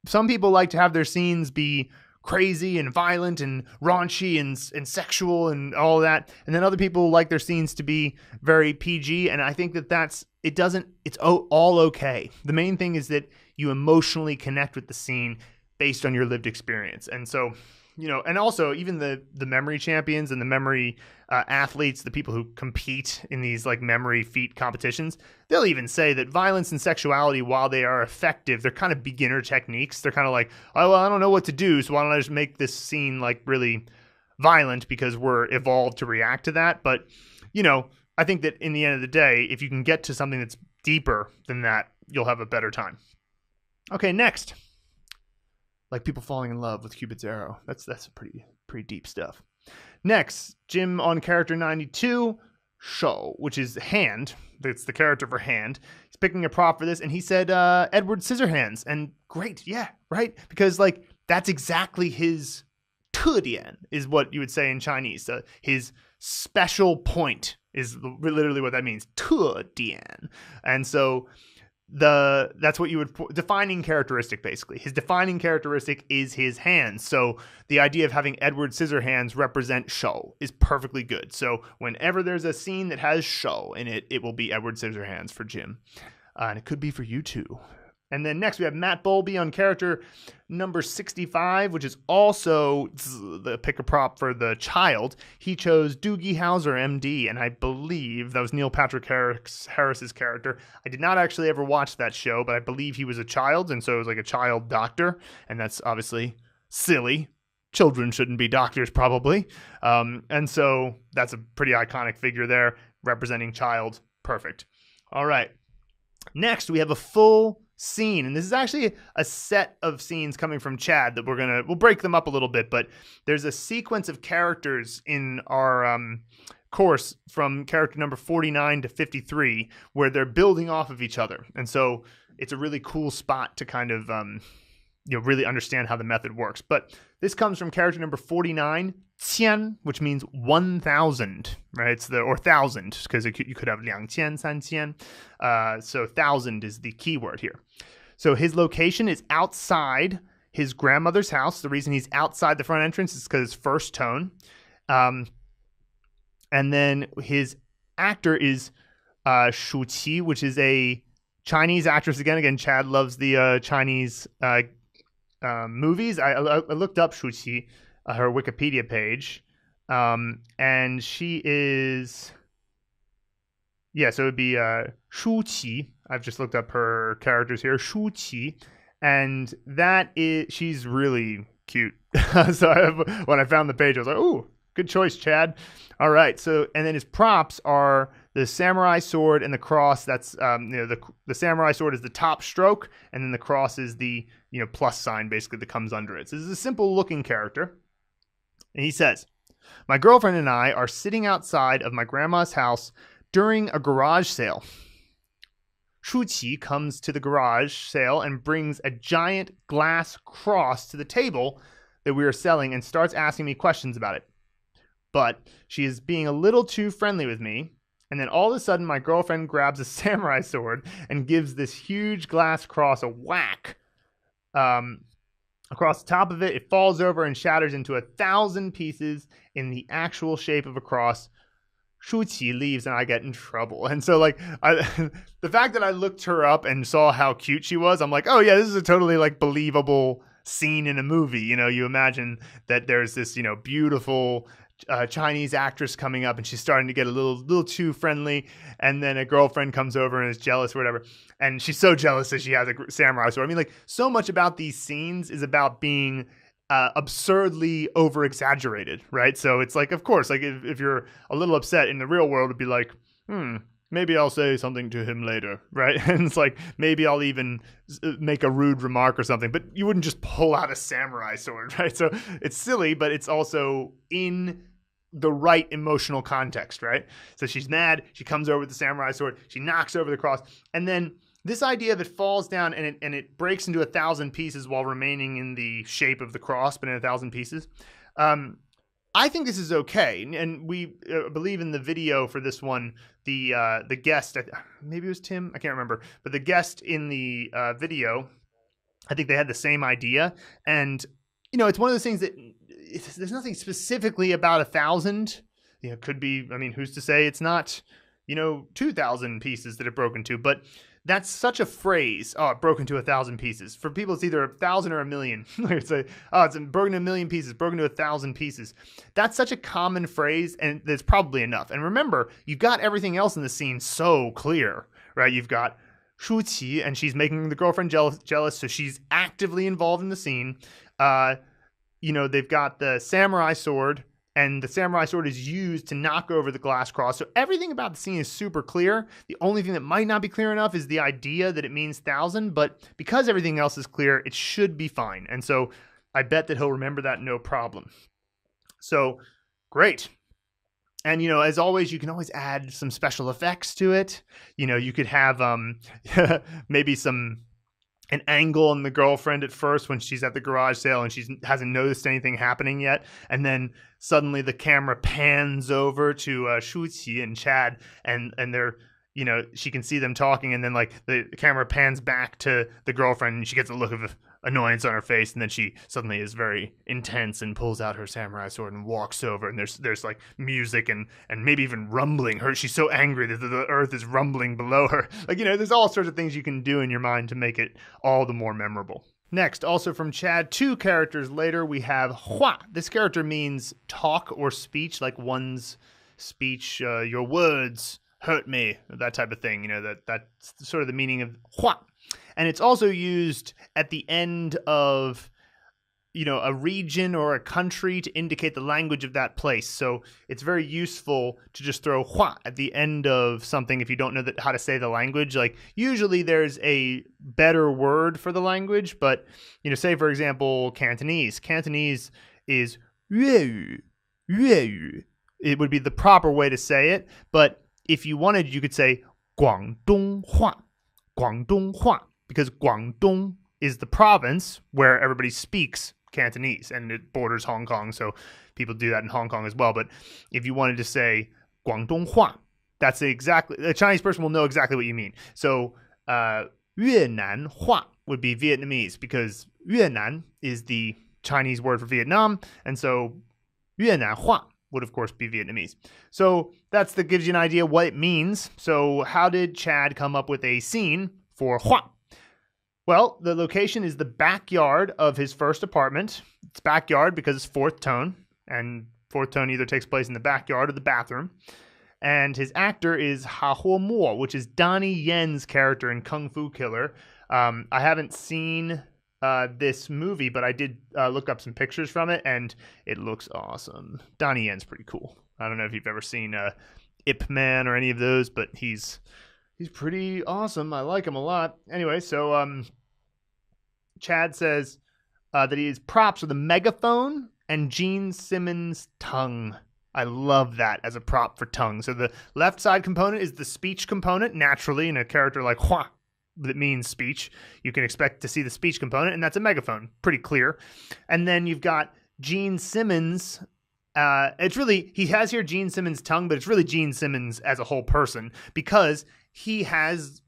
Some people like to have their scenes be crazy and violent and raunchy and sexual and all that. And then other people like their scenes to be very PG. And I think it's all okay. The main thing is that you emotionally connect with the scene based on your lived experience. And so, and also even the memory champions and the memory athletes, the people who compete in these like memory feat competitions, they'll even say that violence and sexuality, while they are effective, they're kind of beginner techniques. They're kind of like, oh, well, I don't know what to do, so why don't I just make this scene like really violent because we're evolved to react to that. But, I think that in the end of the day, if you can get to something that's deeper than that, you'll have a better time. Okay, next. Like people falling in love with Cupid's arrow. That's pretty deep stuff. Next, Jim on character 92, Shou, which is hand. That's the character for hand. He's picking a prop for this, and he said Edward Scissorhands. And great, yeah, right? Because like that's exactly his 特点 is what you would say in Chinese. His special point is literally what that means. 特点. And so that's what you would defining characteristic, basically. His defining characteristic is his hands. So the idea of having Edward Scissorhands represent Shou is perfectly good. So whenever there's a scene that has Shou in it, it will be Edward Scissorhands for Jim. And it could be for you too. And then next we have Matt Bowlby on character number 65, which is also the pick a prop for the child. He chose Doogie Howser, MD, and I believe that was Neil Patrick Harris's character. I did not actually ever watch that show, but I believe he was a child, and so it was like a child doctor, and that's obviously silly. Children shouldn't be doctors, probably. And so that's a pretty iconic figure there, representing child. Perfect. All right. Next, we have a full scene, and this is actually a set of scenes coming from Chad that we'll break them up a little bit, but there's a sequence of characters in our course from character number 49 to 53 where they're building off of each other, and so it's a really cool spot to kind of really understand how the method works. But this comes from character number 49, qiān, which means 1,000, right? Or 1,000, because you could have 2,000, 3,000. So 1,000 is the key word here. So his location is outside his grandmother's house. The reason he's outside the front entrance is because it's first tone. And then his actor is Shu Qi, which is a Chinese actress. Again, Chad loves the Chinese movies. I looked up Shu Qi, her Wikipedia page, and she is, so it would be Shu Qi. I've just looked up her characters here, Shu Qi, and she's really cute. So when I found the page, I was like, ooh, good choice, Chad. All right, so and then his props are the samurai sword and the cross. That's the samurai sword is the top stroke, and then the cross is the plus sign basically that comes under it. So this is a simple looking character. And he says, my girlfriend and I are sitting outside of my grandma's house during a garage sale. Shu Qi comes to the garage sale and brings a giant glass cross to the table that we are selling and starts asking me questions about it. But she is being a little too friendly with me. And then all of a sudden, my girlfriend grabs a samurai sword and gives this huge glass cross a whack. Across the top of it, it falls over and shatters into 1,000 pieces in the actual shape of a cross. Shu Qi leaves and I get in trouble. And so the fact that I looked her up and saw how cute she was, I'm like, oh yeah, this is a totally believable scene in a movie. You imagine that there's this, beautiful Chinese actress coming up and she's starting to get a little too friendly, and then a girlfriend comes over and is jealous or whatever, and she's so jealous that she has a samurai sword. I mean, so much about these scenes is about being absurdly over exaggerated, right? So it's of course, if you're a little upset in the real world, it'd be maybe I'll say something to him later, right? And it's like, maybe I'll even make a rude remark or something, but you wouldn't just pull out a samurai sword, right? So it's silly, but it's also in the right emotional context, right? So she's mad, she comes over with the samurai sword, she knocks over the cross, and then this idea of it falls down and it breaks into 1,000 pieces while remaining in the shape of the cross, but in 1,000 pieces. I think this is okay, and we believe in the video for this one, the guest, maybe it was Tim, I can't remember, but the guest in the video, I think they had the same idea, and it's one of those things that there's nothing specifically about 1,000. It could be, I mean, who's to say it's not, 2,000 pieces that it broke into, but that's such a phrase. Oh, it broke into 1,000 pieces. For people, it's either 1,000 or 1,000,000. Like say, oh, it's broken into 1,000,000 pieces, broken into 1,000 pieces. That's such a common phrase, and that's probably enough. And remember, you've got everything else in the scene so clear, right? You've got Shu Qi, and she's making the girlfriend jealous, so she's actively involved in the scene. They've got the samurai sword, and the samurai sword is used to knock over the glass cross. So everything about the scene is super clear. The only thing that might not be clear enough is the idea that it means 1,000, but because everything else is clear, it should be fine. And so I bet that he'll remember that no problem. So great. And, as always, you can always add some special effects to it. You could have maybe an angle on the girlfriend at first when she's at the garage sale and she hasn't noticed anything happening yet. And then suddenly the camera pans over to Shu Qi and Chad and they're, she can see them talking, and then like the camera pans back to the girlfriend and she gets a look of annoyance on her face, and then she suddenly is very intense and pulls out her samurai sword and walks over, and there's like music and maybe even rumbling. She's so angry that the earth is rumbling below her. Like, there's all sorts of things you can do in your mind to make it all the more memorable. Next, also from Chad, 2 characters later, we have hua. This character means talk or speech, like one's speech, your words hurt me, that type of thing. That's sort of the meaning of hua. And it's also used at the end of, a region or a country to indicate the language of that place. So it's very useful to just throw hua at the end of something if you don't know how to say the language. Like, usually there's a better word for the language, but, say, for example, Cantonese. Cantonese is 粤语, 粤语. It would be the proper way to say it, but if you wanted, you could say 广东话, 广东话, because Guangdong is the province where everybody speaks Cantonese, and it borders Hong Kong, so people do that in Hong Kong as well. But if you wanted to say 广东话, that's a Chinese person will know exactly what you mean. So 越南话 would be Vietnamese, because 越南 is the Chinese word for Vietnam, and so 越南话 would of course be Vietnamese. So that gives you an idea what it means. So how did Chad come up with a scene for hua? Well, the location is the backyard of his first apartment. It's backyard because it's 4th tone, and 4th tone either takes place in the backyard or the bathroom. And his actor is Ha Ho Mo, which is Donnie Yen's character in Kung Fu Killer. I haven't seen this movie, but I did look up some pictures from it, and it looks awesome. Donnie Yen's pretty cool. I don't know if you've ever seen Ip Man or any of those, but he's pretty awesome. I like him a lot. Anyway, so Chad says that his props are the megaphone and Gene Simmons' tongue. I love that as a prop for tongue. So the left side component is the speech component. Naturally, in a character like hua, that means speech, you can expect to see the speech component, and that's a megaphone. Pretty clear. And then you've got Gene Simmons. It's really, he has here Gene Simmons' tongue, but it's really Gene Simmons as a whole person, because he has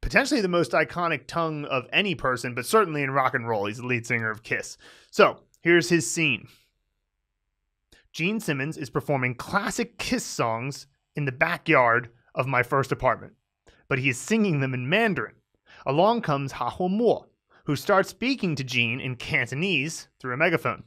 potentially the most iconic tongue of any person, but certainly in rock and roll. He's the lead singer of Kiss. So here's his scene. Gene Simmons is performing classic Kiss songs in the backyard of my first apartment, but he is singing them in Mandarin. Along comes Ha Ho Mo, who starts speaking to Gene in Cantonese through a megaphone.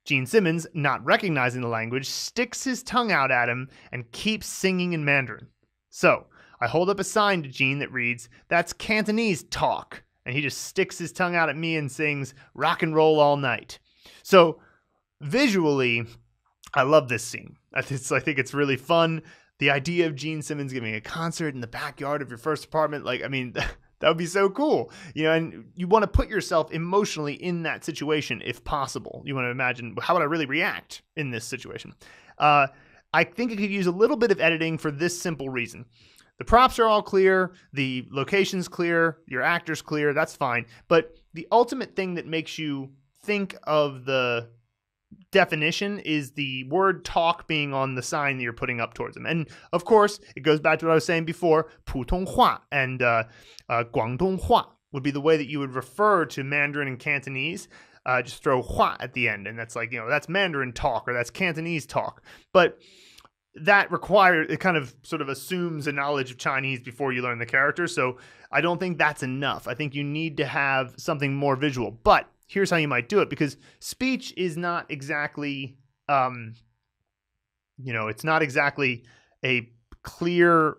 Gene Simmons, not recognizing the language, sticks his tongue out at him and keeps singing in Mandarin. So I hold up a sign to Gene that reads, "That's Cantonese talk," and he just sticks his tongue out at me and sings "Rock and Roll All Night." So visually, I love this scene. I think it's really fun. the idea of Gene Simmons giving a concert in the backyard of your first apartment, like, I mean, that would be so cool, you know, and you want to put yourself emotionally in that situation if possible. You want to imagine, how would I really react in this situation? I think it could use a little bit of editing for this simple reason. The props are all clear, the location's clear, your actor's clear, that's fine. But the ultimate thing that makes you think of the definition is the word talk being on the sign that you're putting up towards them. And of course, it goes back to what I was saying before, 普通话 and 广东话would be the way that you would refer to Mandarin and Cantonese. Just throw hua at the end, and that's like, you know, that's Mandarin talk or that's Cantonese talk. But that requires, it kind of sort of assumes a knowledge of Chinese before you learn the character. So I don't think that's enough. I think you need to have something more visual. But here's how you might do it, because speech is not exactly, it's not exactly a clear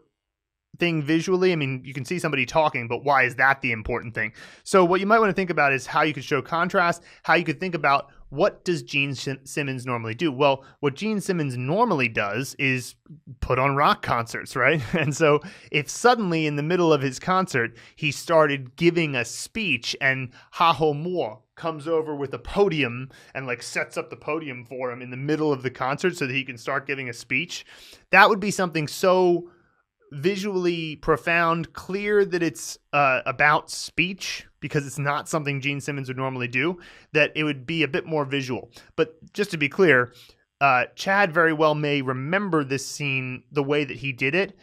thing visually. I mean, you can see somebody talking, but why is that the important thing? So what you might want to think about is how you could show contrast, how you could think about what does Gene Simmons normally do? Well, what Gene Simmons normally does is put on rock concerts, right? And so if suddenly in the middle of his concert, he started giving a speech and Ha Ho Mo comes over with a podium and like sets up the podium for him in the middle of the concert so that he can start giving a speech, that would be something so visually profound, clear that it's about speech, because it's not something Gene Simmons would normally do, that it would be a bit more visual. But just to be clear, Chad very well may remember this scene the way that he did it.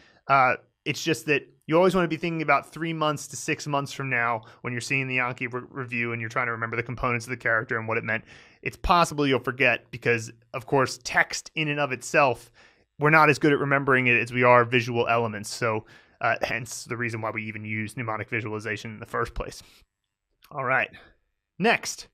It's just that you always want to be thinking about 3 months to 6 months from now when you're seeing the Yankee review and you're trying to remember the components of the character and what it meant. It's possible you'll forget because, of course, text in and of itself, we're not as good at remembering it as we are visual elements. So hence the reason why we even use mnemonic visualization in the first place. All right. Next,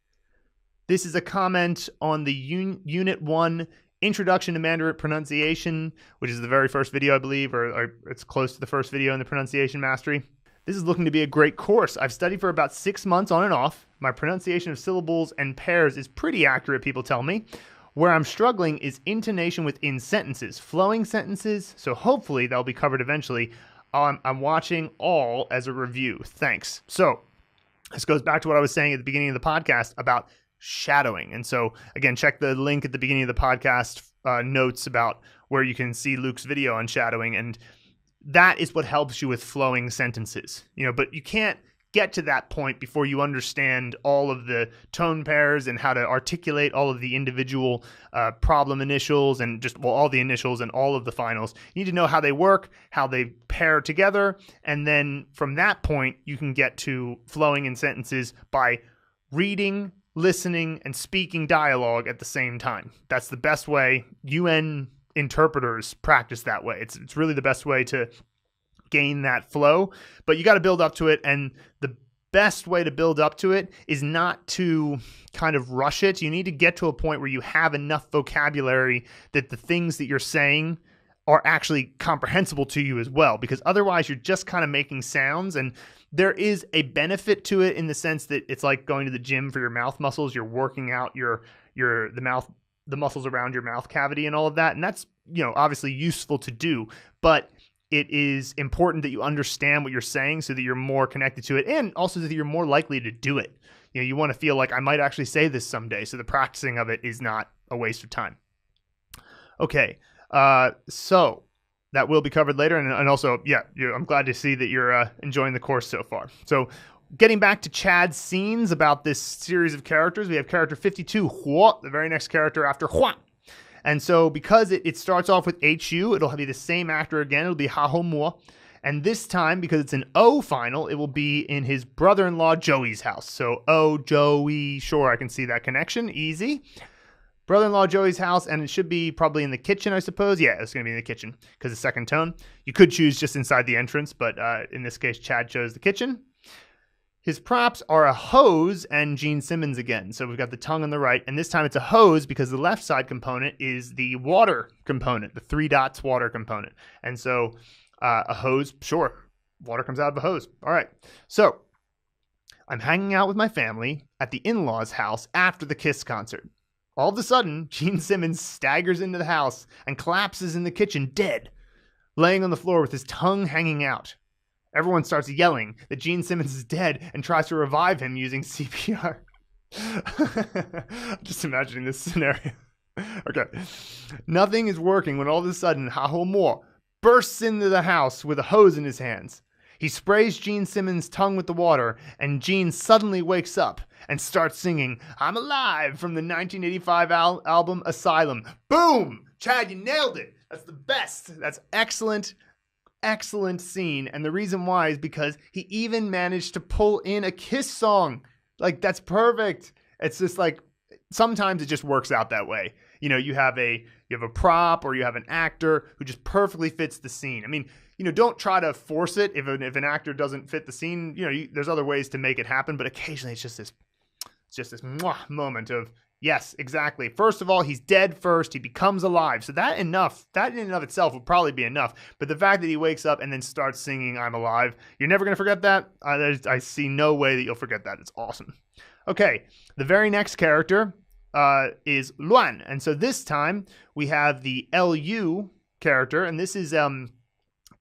this is a comment on the Unit 1 Introduction to Mandarin Pronunciation, which is the very first video, I believe, or it's close to the first video in the pronunciation mastery. This is looking to be a great course. I've studied for about 6 months on and off. My pronunciation of syllables and pairs is pretty accurate, people tell me. Where I'm struggling is intonation within sentences, flowing sentences, so hopefully that'll be covered eventually. I'm watching all as a review. Thanks. So this goes back to what I was saying at the beginning of the podcast about shadowing. And so, again, check the link at the beginning of the podcast notes about where you can see Luke's video on shadowing. And that is what helps you with flowing sentences. But you can't get to that point before you understand all of the tone pairs and how to articulate all of the individual problem initials and all the initials and all of the finals. You need to know how they work, how they pair together, and then from that point you can get to flowing in sentences by reading, listening, and speaking dialogue at the same time. That's the best way. UN interpreters practice that way. It's really the best way to gain that flow, but you got to build up to it. And the best way to build up to it is not to kind of rush it. You need to get to a point where you have enough vocabulary that the things that you're saying are actually comprehensible to you as well, because otherwise you're just kind of making sounds. And there is a benefit to it in the sense that it's like going to the gym for your mouth muscles. You're working out the muscles around your mouth cavity and all of that. And that's, obviously useful to do, but it is important that you understand what you're saying so that you're more connected to it, and also that you're more likely to do it. You want to feel like I might actually say this someday, so the practicing of it is not a waste of time. Okay, so that will be covered later, and also, I'm glad to see that you're enjoying the course so far. So getting back to Chad's scenes about this series of characters, we have character 52, Huo, the very next character after Hua. And so because it starts off with HU, it'll be the same actor again. It'll be Ha Ho Mo. And this time, because it's an O final, it will be in his brother-in-law Joey's house. So O, Joey, sure, I can see that connection. Easy. Brother-in-law Joey's house, and it should be probably in the kitchen, I suppose. Yeah, it's going to be in the kitchen because it's second tone. You could choose just inside the entrance, but in this case, Chad chose the kitchen. His props are a hose and Gene Simmons again. So we've got the tongue on the right, and this time it's a hose because the left side component is the water component, the 3 dots water component. And so a hose, sure, water comes out of a hose. All right. So I'm hanging out with my family at the in-laws' house after the Kiss concert. All of a sudden, Gene Simmons staggers into the house and collapses in the kitchen dead. laying on the floor with his tongue hanging out. Everyone starts yelling that Gene Simmons is dead and tries to revive him using CPR. Just imagining this scenario. Okay. Nothing is working when all of a sudden Ha Ho Mo bursts into the house with a hose in his hands. He sprays Gene Simmons' tongue with the water, and Gene suddenly wakes up and starts singing I'm Alive from the 1985 album Asylum. Boom! Chad, you nailed it. That's the best. That's excellent. Excellent scene. And the reason why is because he even managed to pull in a Kiss song. Like, that's perfect. It's just like, sometimes it just works out that way. You know, you have a prop or you have an actor who just perfectly fits the scene. I mean, you know, don't try to force it. If an actor doesn't fit the scene, you know, there's other ways to make it happen. But occasionally it's just this moment of, yes, exactly. First of all, he's dead first. He becomes alive. So that in and of itself would probably be enough. But the fact that he wakes up and then starts singing I'm Alive, you're never going to forget that. I see no way that you'll forget that. It's awesome. Okay, the very next character is Luàn. And so this time we have the LU character. And this is going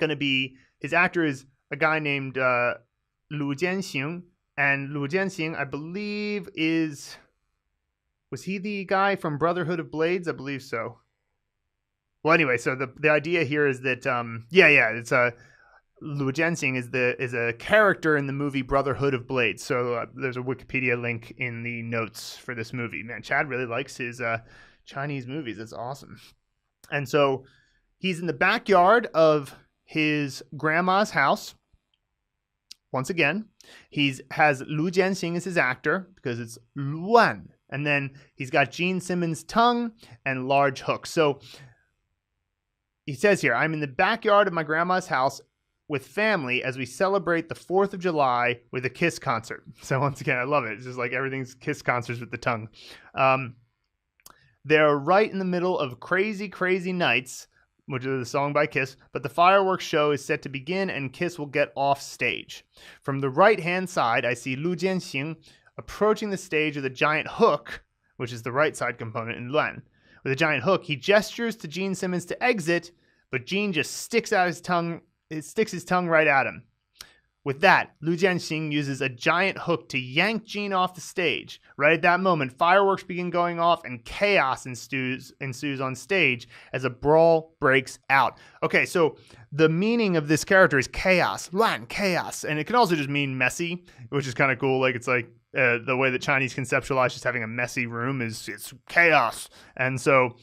to be, his actor is a guy named Lu Jianxing. And Lu Jianxing, I believe, was he the guy from Brotherhood of Blades? I believe so. Well, anyway, so the idea here is that, it's Lu Jianxing is a character in the movie Brotherhood of Blades. So there's a Wikipedia link in the notes for this movie. Man, Chad really likes his Chinese movies. It's awesome. And so he's in the backyard of his grandma's house. Once again, he has Lu Jianxing as his actor because it's Luàn. And then he's got Gene Simmons' tongue and large hooks. So he says here, I'm in the backyard of my grandma's house with family as we celebrate the 4th of July with a Kiss concert. So once again, I love it. It's just like everything's Kiss concerts with the tongue. They're right in the middle of Crazy, Crazy Nights, which is the song by Kiss, but the fireworks show is set to begin and Kiss will get off stage. From the right-hand side, I see Lu Jianxing approaching the stage with a giant hook, which is the right side component in Luàn. With a giant hook, he gestures to Gene Simmons to exit, but Gene just sticks his tongue right at him. With that, Lu Jianxing uses a giant hook to yank Gene off the stage. Right at that moment, fireworks begin going off and chaos ensues on stage as a brawl breaks out. Okay, so the meaning of this character is chaos, luàn, chaos. And it can also just mean messy, which is kind of cool. Like, it's like the way that Chinese conceptualize just having a messy room is it's chaos. And so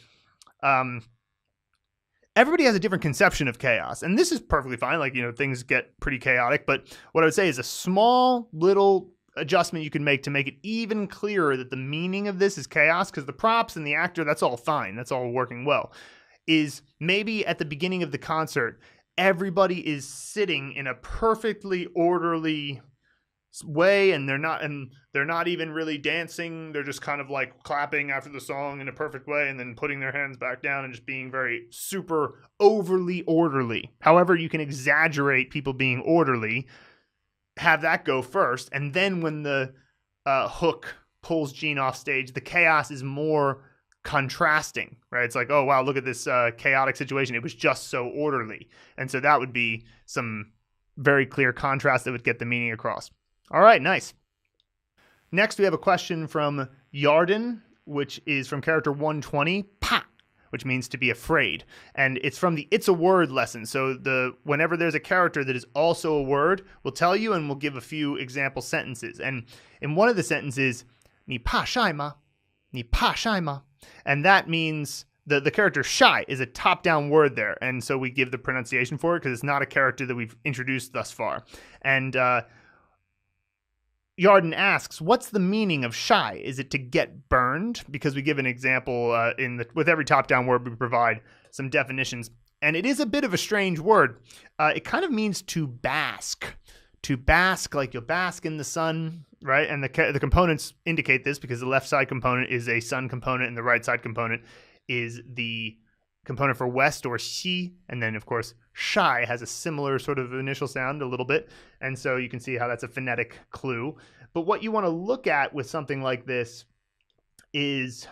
everybody has a different conception of chaos, and this is perfectly fine. Like, you know, things get pretty chaotic, but what I would say is a small little adjustment you can make to make it even clearer that the meaning of this is chaos, because the props and the actor, that's all fine. That's all working well. Is maybe at the beginning of the concert, everybody is sitting in a perfectly orderly way, and they're not even really dancing. They're just kind of like clapping after the song in a perfect way and then putting their hands back down and just being very super overly orderly. However, you can exaggerate people being orderly, have that go first, and then when the hook pulls Gene off stage, the chaos is more contrasting, right? It's like, oh wow, look at this chaotic situation. It was just so orderly. And so that would be some very clear contrast that would get the meaning across. All right, nice. Next, we have a question from YARDEN, which is from character 120, pa, which means to be afraid. And it's from the It's a Word lesson. So whenever there's a character that is also a word, we'll tell you and we'll give a few example sentences. And in one of the sentences, 你怕晒吗? 你怕晒吗? And that means the character shy is a top-down word there. And so we give the pronunciation for it because it's not a character that we've introduced thus far. And YARDEN asks, what's the meaning of shy? Is it to get burned? Because we give an example with every top-down word, we provide some definitions. And it is a bit of a strange word. It kind of means to bask. To bask, like you'll bask in the sun, right? And the components indicate this because the left side component is a sun component and the right side component is the component for west, or xi, and then of course shy has a similar sort of initial sound a little bit, and so you can see how that's a phonetic clue. But what you want to look at with something like this is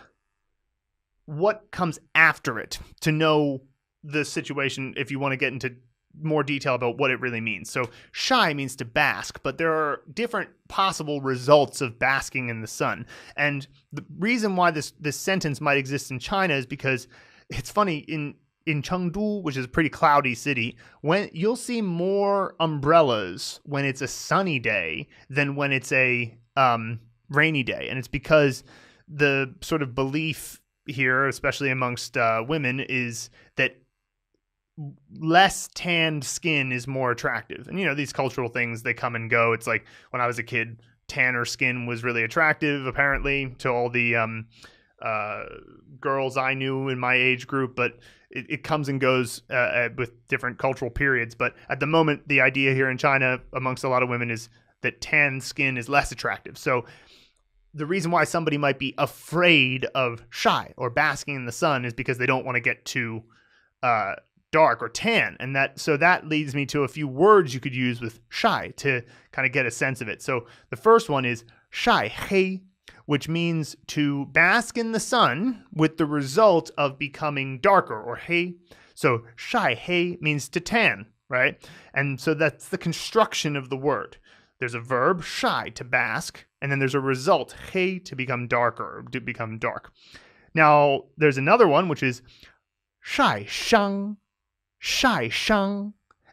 what comes after it to know the situation if you want to get into more detail about what it really means. So shy means to bask, but there are different possible results of basking in the sun. And the reason why this sentence might exist in China is because it's funny, in Chengdu, which is a pretty cloudy city, when you'll see more umbrellas when it's a sunny day than when it's a rainy day. And it's because the sort of belief here, especially amongst women, is that less tanned skin is more attractive. And, these cultural things, they come and go. It's like when I was a kid, tanner skin was really attractive, apparently, to all the girls I knew in my age group. But it comes and goes with different cultural periods. But at the moment, the idea here in China amongst a lot of women is that tan skin is less attractive. So the reason why somebody might be afraid of shy or basking in the sun is because they don't want to get too dark or tan. And that leads me to a few words you could use with shy to kind of get a sense of it. So the first one is shy hei, which means to bask in the sun with the result of becoming darker, or hei. So shy hei means to tan, right? And so that's the construction of the word. There's a verb, shy, to bask, and then there's a result, hei, to become darker, to become dark. Now, there's another one, which is shy shang,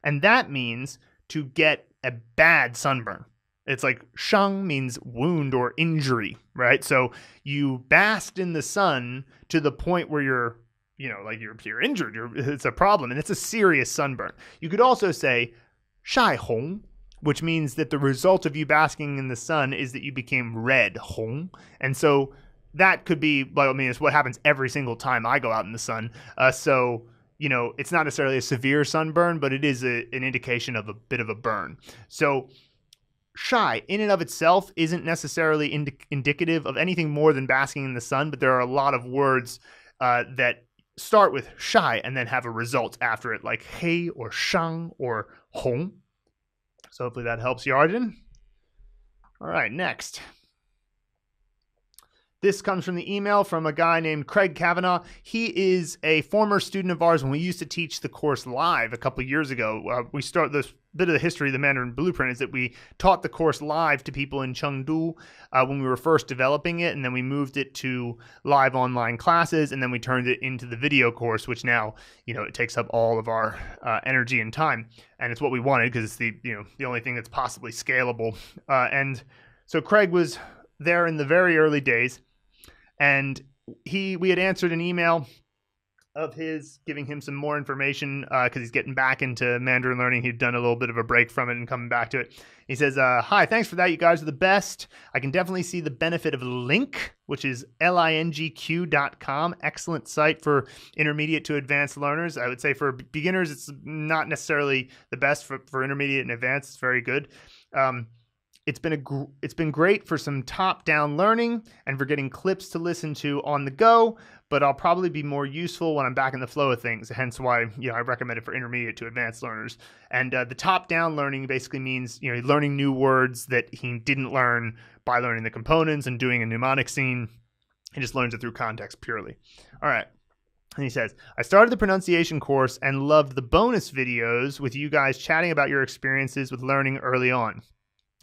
and that means to get a bad sunburn. It's like shang means wound or injury, right? So you basked in the sun to the point where you're injured. It's a problem, and it's a serious sunburn. You could also say shy hong, which means that the result of you basking in the sun is that you became red, hong. And so that could be, it's what happens every single time I go out in the sun. So it's not necessarily a severe sunburn, but it is an indication of a bit of a burn. So shy in and of itself isn't necessarily indicative of anything more than basking in the sun, but there are a lot of words that start with shy and then have a result after it, like hei or shang or hong. So hopefully that helps, Yarden. All right, next. This comes from the email from a guy named Craig CAVANAGH. He is a former student of ours when we used to teach the course live a couple of years ago. We start this bit of the history of the Mandarin Blueprint is that we taught the course live to people in Chengdu when we were first developing it, and then we moved it to live online classes, and then we turned it into the video course, which now, it takes up all of our energy and time, and it's what we wanted because it's the only thing that's possibly scalable. And so Craig was there in the very early days. And we had answered an email of his giving him some more information because he's getting back into Mandarin learning. He'd done a little bit of a break from it and coming back to it. He says, hi, thanks for that. You guys are the best. I can definitely see the benefit of Link, which is lingq.com. Excellent site for intermediate to advanced learners. I would say for beginners, it's not necessarily the best. For intermediate and advanced, it's very good. It's been great for some top-down learning and for getting clips to listen to on the go, but I'll probably be more useful when I'm back in the flow of things, hence why I recommend it for intermediate to advanced learners. And the top-down learning basically means learning new words that he didn't learn by learning the components and doing a mnemonic scene. He just learns it through context purely. All right. And he says, I started the pronunciation course and loved the bonus videos with you guys chatting about your experiences with learning early on.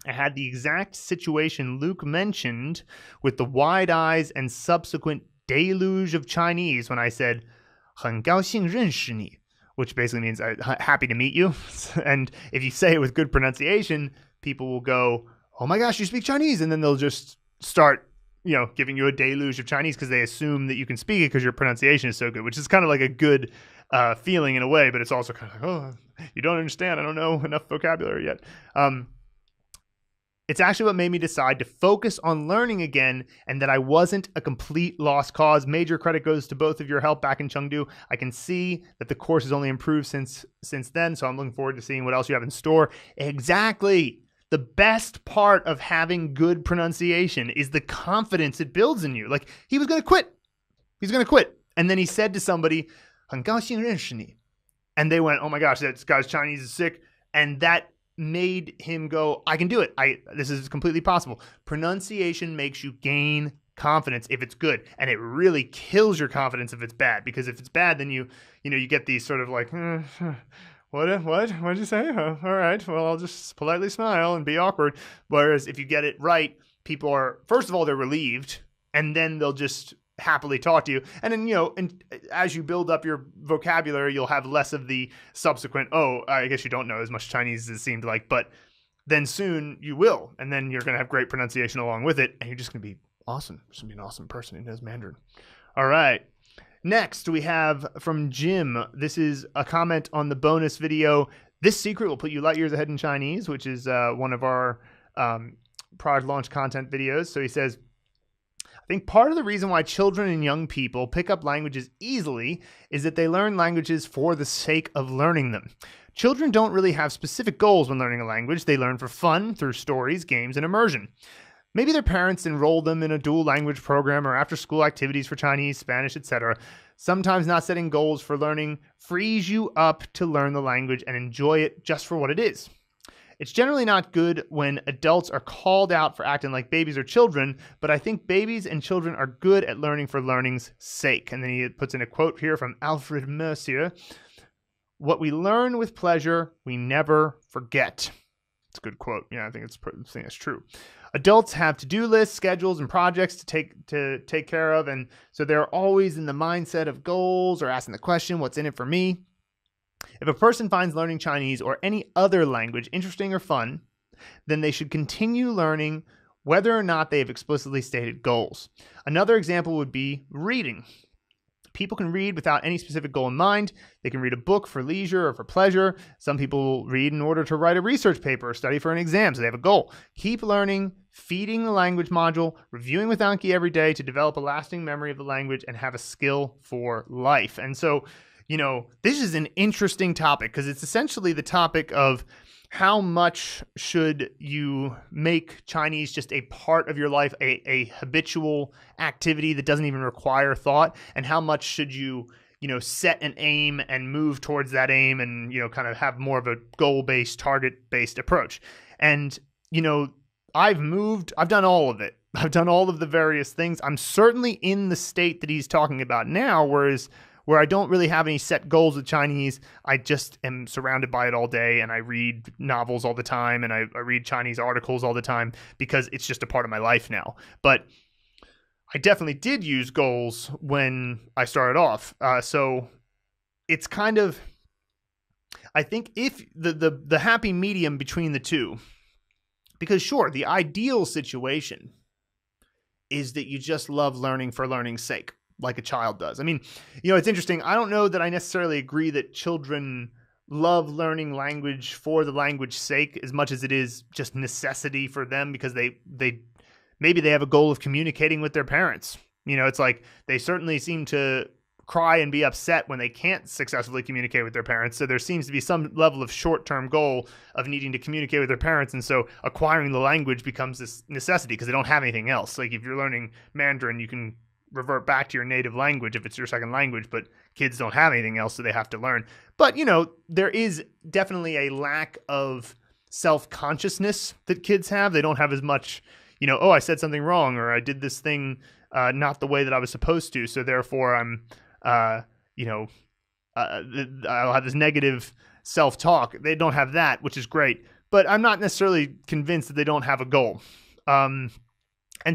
I had the exact situation Luke mentioned with the wide eyes and subsequent deluge of Chinese when I said, 很高兴认识你, which basically means happy to meet you. And if you say it with good pronunciation, people will go, oh my gosh, you speak Chinese. And then they'll just start, giving you a deluge of Chinese because they assume that you can speak it because your pronunciation is so good, which is kind of like a good feeling in a way, but it's also kind of like, oh, you don't understand. I don't know enough vocabulary yet. It's actually what made me decide to focus on learning again and that I wasn't a complete lost cause. Major credit goes to both of your help back in Chengdu. I can see that the course has only improved since then, so I'm looking forward to seeing what else you have in store. Exactly. The best part of having good pronunciation is the confidence it builds in you. Like, he was going to quit. He's going to quit. And then he said to somebody, 很高兴认识你. And they went, oh my gosh, this guy's Chinese is sick. And that made him go, I can do it. This is completely possible. Pronunciation makes you gain confidence if it's good, and it really kills your confidence if it's bad, because if it's bad, then you get these sort of like, what'd you say? All right, well, I'll just politely smile and be awkward. Whereas if you get it right, people are, first of all, they're relieved, and then they'll just happily talk to you. And then, and as you build up your vocabulary, you'll have less of the subsequent, oh, I guess you don't know as much Chinese as it seemed like, but then soon you will. And then you're going to have great pronunciation along with it, and you're just going to be awesome. You're going to be an awesome person who knows Mandarin. All right. Next, we have from Jim. This is a comment on the bonus video. This secret will put you light years ahead in Chinese, which is one of our product launch content videos. So he says, I think part of the reason why children and young people pick up languages easily is that they learn languages for the sake of learning them. Children don't really have specific goals when learning a language. They learn for fun through stories, games, and immersion. Maybe their parents enroll them in a dual language program or after-school activities for Chinese, Spanish, etc. Sometimes not setting goals for learning frees you up to learn the language and enjoy it just for what it is. It's generally not good when adults are called out for acting like babies or children, but I think babies and children are good at learning for learning's sake. And then he puts in a quote here from Alfred Mercier. What we learn with pleasure, we never forget. It's a good quote. Yeah, I think that's true. Adults have to-do lists, schedules, and projects to take care of, and so they're always in the mindset of goals or asking the question, what's in it for me? If a person finds learning Chinese or any other language interesting or fun, then they should continue learning whether or not they have explicitly stated goals. Another example would be reading. People can read without any specific goal in mind. They can read a book for leisure or for pleasure. Some people read in order to write a research paper or study for an exam, so they have a goal. Keep learning, feeding the language module, reviewing with Anki every day to develop a lasting memory of the language and have a skill for life. And so, this is an interesting topic because it's essentially the topic of how much should you make Chinese just a part of your life, a habitual activity that doesn't even require thought, and how much should you, set an aim and move towards that aim and, kind of have more of a goal-based, target-based approach. And, I've done all of it. I've done all of the various things. I'm certainly in the state that he's talking about now, where I don't really have any set goals with Chinese. I just am surrounded by it all day, and I read novels all the time, and I read Chinese articles all the time because it's just a part of my life now. But I definitely did use goals when I started off. So it's kind of, I think if the happy medium between the two, because sure, the ideal situation is that you just love learning for learning's sake, like a child does. I mean, it's interesting. I don't know that I necessarily agree that children love learning language for the language's sake as much as it is just necessity for them because maybe they have a goal of communicating with their parents. It's like they certainly seem to cry and be upset when they can't successfully communicate with their parents. So there seems to be some level of short-term goal of needing to communicate with their parents. And so acquiring the language becomes this necessity because they don't have anything else. Like if you're learning Mandarin, you can revert back to your native language if it's your second language, but kids don't have anything else, so they have to learn. But, there is definitely a lack of self-consciousness that kids have. They don't have as much, oh, I said something wrong, or I did this thing not the way that I was supposed to, so therefore I'll have this negative self-talk. They don't have that, which is great, but I'm not necessarily convinced that they don't have a goal. And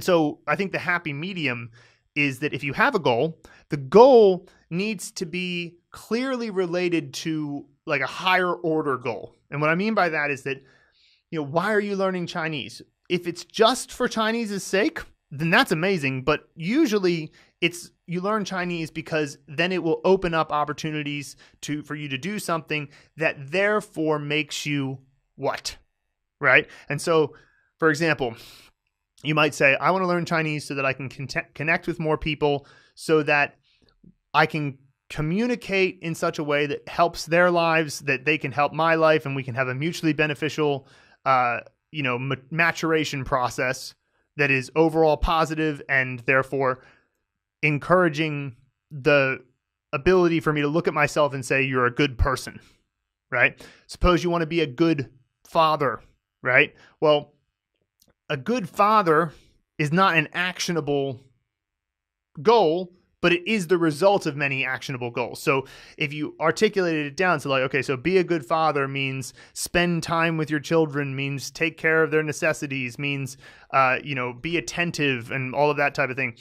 so I think the happy medium is that if you have a goal, the goal needs to be clearly related to like a higher order goal. And what I mean by that is that, why are you learning Chinese? If it's just for Chinese's sake, then that's amazing. But usually you learn Chinese because then it will open up opportunities for you to do something that therefore makes you what? Right? And so, for example, you might say, I want to learn Chinese so that I can connect with more people, so that I can communicate in such a way that helps their lives, that they can help my life, and we can have a mutually beneficial, maturation process that is overall positive and therefore encouraging the ability for me to look at myself and say, you're a good person, right? Suppose you want to be a good father, right? Well, a good father is not an actionable goal, but it is the result of many actionable goals. So if you articulated it down, so like, okay, so be a good father means spend time with your children, means take care of their necessities, means, be attentive and all of that type of thing.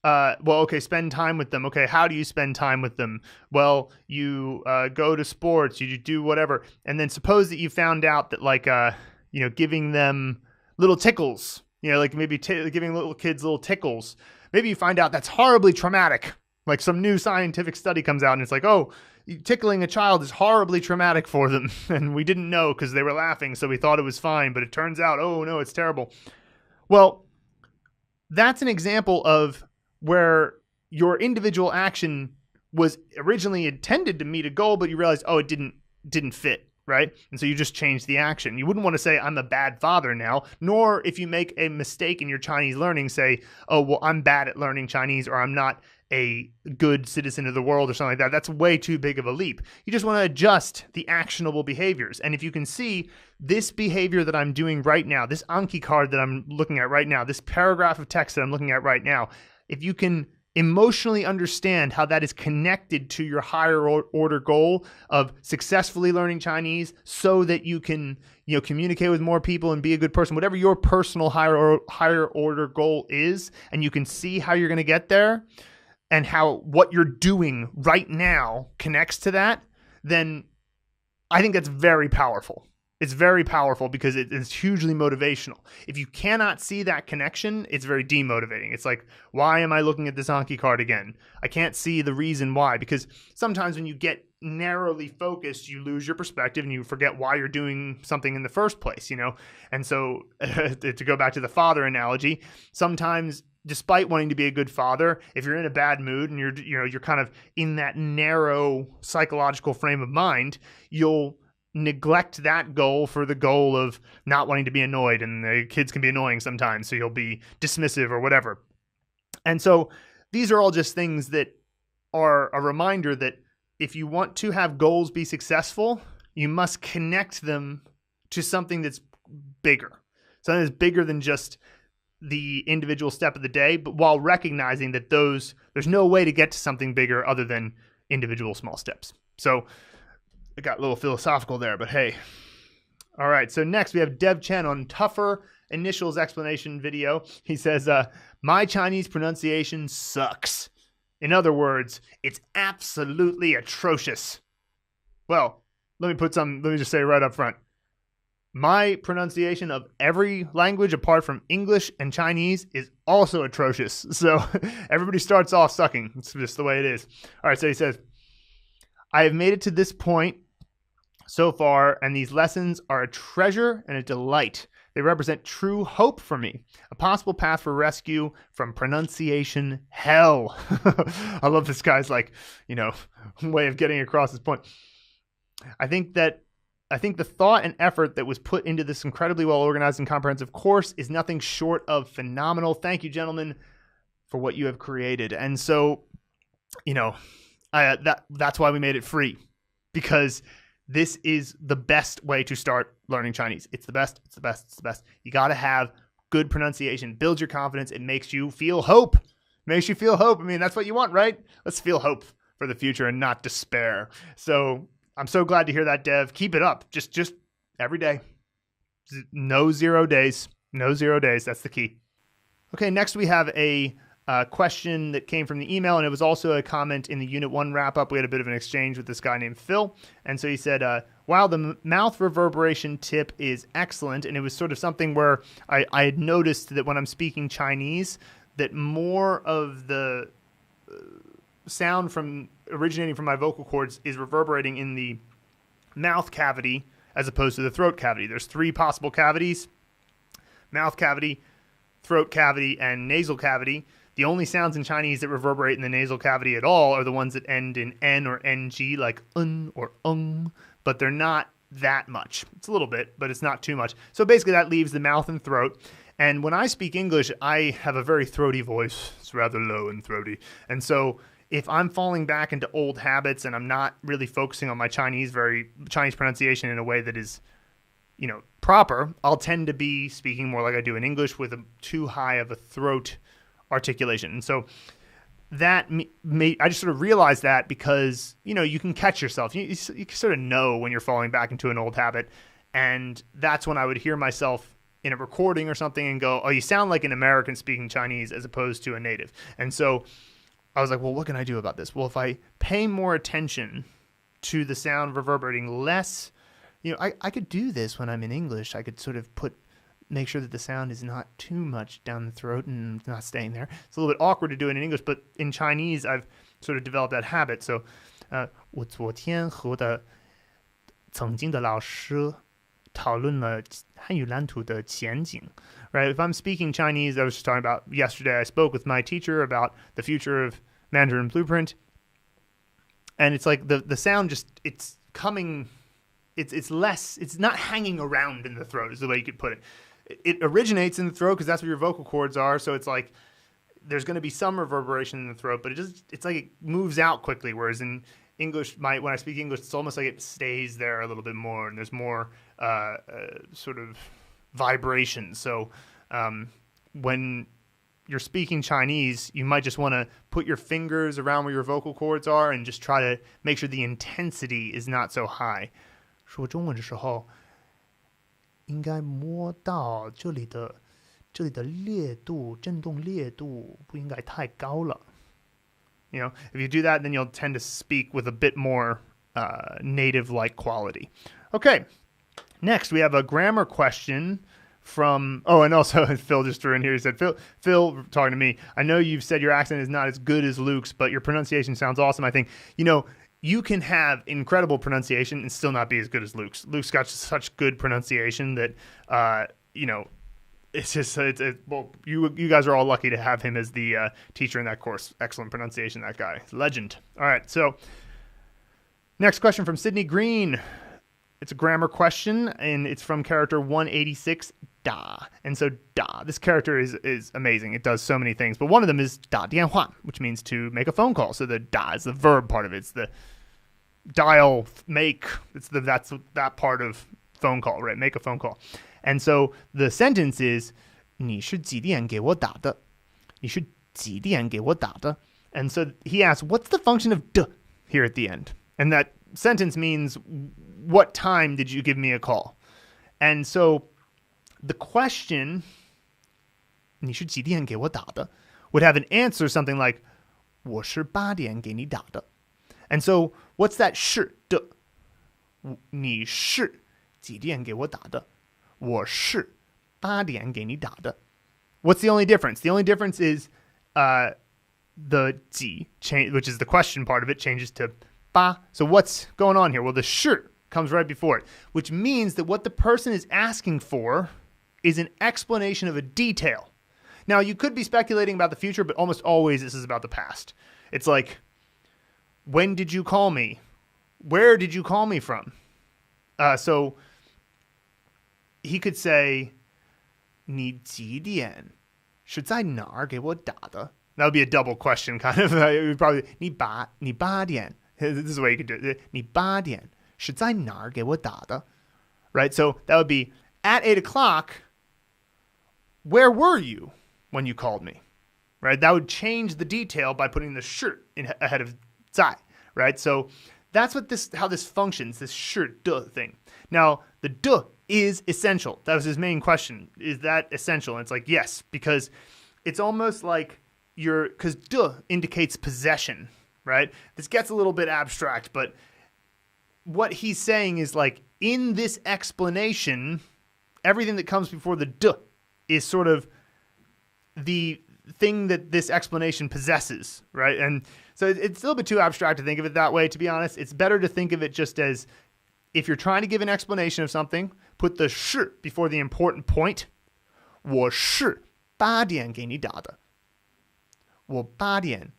Okay, spend time with them. Okay, how do you spend time with them? Well, you go to sports, you do whatever. And then suppose that you found out that like, giving them little tickles, like maybe giving little kids little tickles. Maybe you find out that's horribly traumatic. Like some new scientific study comes out and it's like, oh, tickling a child is horribly traumatic for them. And we didn't know because they were laughing, so we thought it was fine. But it turns out, oh no, it's terrible. Well, that's an example of where your individual action was originally intended to meet a goal, but you realized, oh, it didn't fit. Right? And so you just change the action. You wouldn't want to say, I'm a bad father now, nor if you make a mistake in your Chinese learning, say, oh, well, I'm bad at learning Chinese, or I'm not a good citizen of the world or something like that. That's way too big of a leap. You just want to adjust the actionable behaviors. And if you can see this behavior that I'm doing right now, this Anki card that I'm looking at right now, this paragraph of text that I'm looking at right now, if you can emotionally understand how that is connected to your higher order goal of successfully learning Chinese so that you can, communicate with more people and be a good person, whatever your personal higher order goal is, and you can see how you're going to get there and how what you're doing right now connects to that, then I think that's very powerful. It's very powerful because it's hugely motivational. If you cannot see that connection, it's very demotivating. It's like, why am I looking at this Anki card again? I can't see the reason why, because sometimes when you get narrowly focused, you lose your perspective and you forget why you're doing something in the first place, And so to go back to the father analogy, sometimes despite wanting to be a good father, if you're in a bad mood and you're kind of in that narrow psychological frame of mind, you'll neglect that goal for the goal of not wanting to be annoyed, and the kids can be annoying sometimes, so you'll be dismissive or whatever. And so these are all just things that are a reminder that if you want to have goals be successful, you must connect them to something that's bigger, something that's bigger than just the individual step of the day, but while recognizing that there's no way to get to something bigger other than individual small steps. So it got a little philosophical there, but hey. All right, so next we have Dev Chen on tougher initials explanation video. He says, my Chinese pronunciation sucks. In other words, it's absolutely atrocious. Well, let me just say right up front. My pronunciation of every language apart from English and Chinese is also atrocious. So everybody starts off sucking. It's just the way it is. All right, so he says, I have made it to this point so far, and these lessons are a treasure and a delight. They represent true hope for me, a possible path for rescue from pronunciation hell. I love this guy's way of getting across his point. I think the thought and effort that was put into this incredibly well-organized and comprehensive course is nothing short of phenomenal. Thank you, gentlemen, for what you have created. And so, that's why we made it free, because this is the best way to start learning Chinese. It's the best. It's the best. It's the best. You got to have good pronunciation. Builds your confidence. It makes you feel hope. Makes you feel hope. I mean, that's what you want, right? Let's feel hope for the future and not despair. So I'm so glad to hear that, Dev. Keep it up. Just every day. No 0 days. No 0 days. That's the key. Okay, next we have a question that came from the email, and it was also a comment in the Unit 1 wrap-up. We had a bit of an exchange with this guy named Phil, and so he said, wow, the mouth reverberation tip is excellent, and it was sort of something where I had noticed that when I'm speaking Chinese, that more of the sound originating from my vocal cords is reverberating in the mouth cavity as opposed to the throat cavity. There's 3 possible cavities: mouth cavity, throat cavity, and nasal cavity. The only sounds in Chinese that reverberate in the nasal cavity at all are the ones that end in N or NG, like un or but they're not that much. It's a little bit, but it's not too much. So basically that leaves the mouth and throat. And when I speak English, I have a very throaty voice. It's rather low and throaty. And so if I'm falling back into old habits and I'm not really focusing on my Chinese pronunciation in a way that is, proper, I'll tend to be speaking more like I do in English with too high of a throat articulation. And so that I just sort of realized that because, you can catch yourself. You sort of know when you're falling back into an old habit. And that's when I would hear myself in a recording or something and go, oh, you sound like an American speaking Chinese as opposed to a native. And so I was like, well, what can I do about this? Well, if I pay more attention to the sound reverberating less, I could do this when I'm in English. I could sort of make sure that the sound is not too much down the throat and not staying there. It's a little bit awkward to do it in English, but in Chinese, I've sort of developed that habit. So, 我昨天和我的曾经的老师讨论了汉语蓝图的前景. Right? If I'm speaking Chinese, I was just talking about yesterday, I spoke with my teacher about the future of Mandarin Blueprint. And it's like the sound it's coming, it's less, it's not hanging around in the throat is the way you could put it. It originates in the throat because that's where your vocal cords are. So it's like there's going to be some reverberation in the throat, but it's like it moves out quickly. Whereas in English, when I speak English, it's almost like it stays there a little bit more, and there's more sort of vibration. So when you're speaking Chinese, you might just want to put your fingers around where your vocal cords are and just try to make sure the intensity is not so high. 说中文的时候，应该摸到这里的烈度，振动烈度不应该太高了。If you do that, then you'll tend to speak with a bit more native-like quality. Okay, next we have a grammar question from, and also Phil just threw in here, he said, Phil, talking to me, I know you've said your accent is not as good as Luke's, but your pronunciation sounds awesome. I think, you can have incredible pronunciation and still not be as good as Luke's. Luke's got such good pronunciation that, it's just, well, you guys are all lucky to have him as the teacher in that course. Excellent pronunciation, that guy. Legend. All right, so next question from Sydney Green. It's a grammar question, and it's from character 186, da. And so da, this character is amazing. It does so many things, but one of them is da dianhua, which means to make a phone call. So the da is the verb part of it. It's the dial, make. That's that part of phone call, right? Make a phone call. And so the sentence is 你是几点给我打的? 你是几点给我打的? And so he asks, what's the function of d here at the end? And that sentence means, what time did you give me a call? And so the question 你是几点给我打的 would have an answer something like 我是8点给你打的. And so what's that 是的? 你是几点给我打的? 我是8点给你打的. What's the only difference? The only difference is the 几 change, which is the question part of it, changes to 八. So what's going on here? Well, the 是 comes right before it, which means that what the person is asking for is an explanation of a detail. Now, you could be speculating about the future, but almost always this is about the past. It's like, when did you call me? Where did you call me from? So he could say, 你几点是在哪儿给我打的? That would be a double question, kind of. It would probably, 你八点. This is the way you could do it. 你八点是在哪儿给我打的? Right? So that would be, at 8 o'clock, where were you when you called me? Right? That would change the detail by putting the 是 ahead of 在. Right? So that's how this functions, this 是的thing. Now, the 的 is essential. That was his main question. Is that essential? And it's like, yes, because it's almost like because 的 indicates possession, right? This gets a little bit abstract, but what he's saying is like, in this explanation, everything that comes before the 的 is sort of the thing that this explanation possesses, right? And so it's a little bit too abstract to think of it that way, to be honest. It's better to think of it just as, if you're trying to give an explanation of something, put the 是 before the important point. 我是8点给你打的. 我8点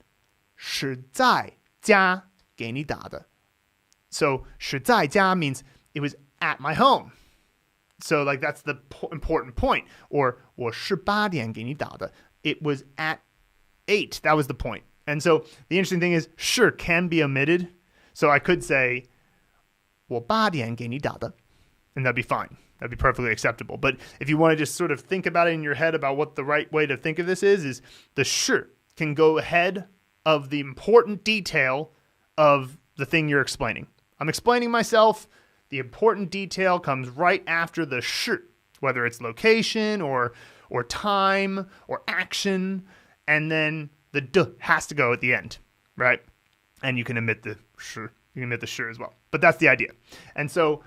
是在家给你打的. So 是在家 means it was at my home. So like that's the important point. Or 我是8点给你打的. It was at 8. That was the point. And so the interesting thing is, 是 can be omitted. So I could say, 我8点给你打的. And that'd be fine. That'd be perfectly acceptable. But if you want to just sort of think about it in your head about what the right way to think of this is the 是 can go ahead of the important detail of the thing you're explaining. I'm explaining myself. The important detail comes right after the sh, whether it's location or time or action, and then the d has to go at the end, right? And you can omit the sh. You can omit the sh as well. But that's the idea. And so,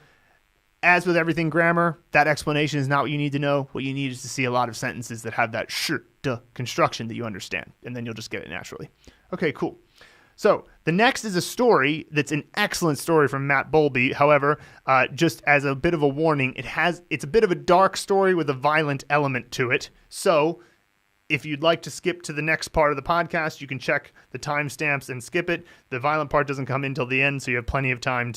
as with everything grammar, that explanation is not what you need to know. What you need is to see a lot of sentences that have that sh, d construction that you understand, and then you'll just get it naturally. Okay, cool. So the next is a story that's an excellent story from Matt Bowlby. However, just as a bit of a warning, it's a bit of a dark story with a violent element to it. So if you'd like to skip to the next part of the podcast, you can check the timestamps and skip it. The violent part doesn't come in till the end, so you have plenty of time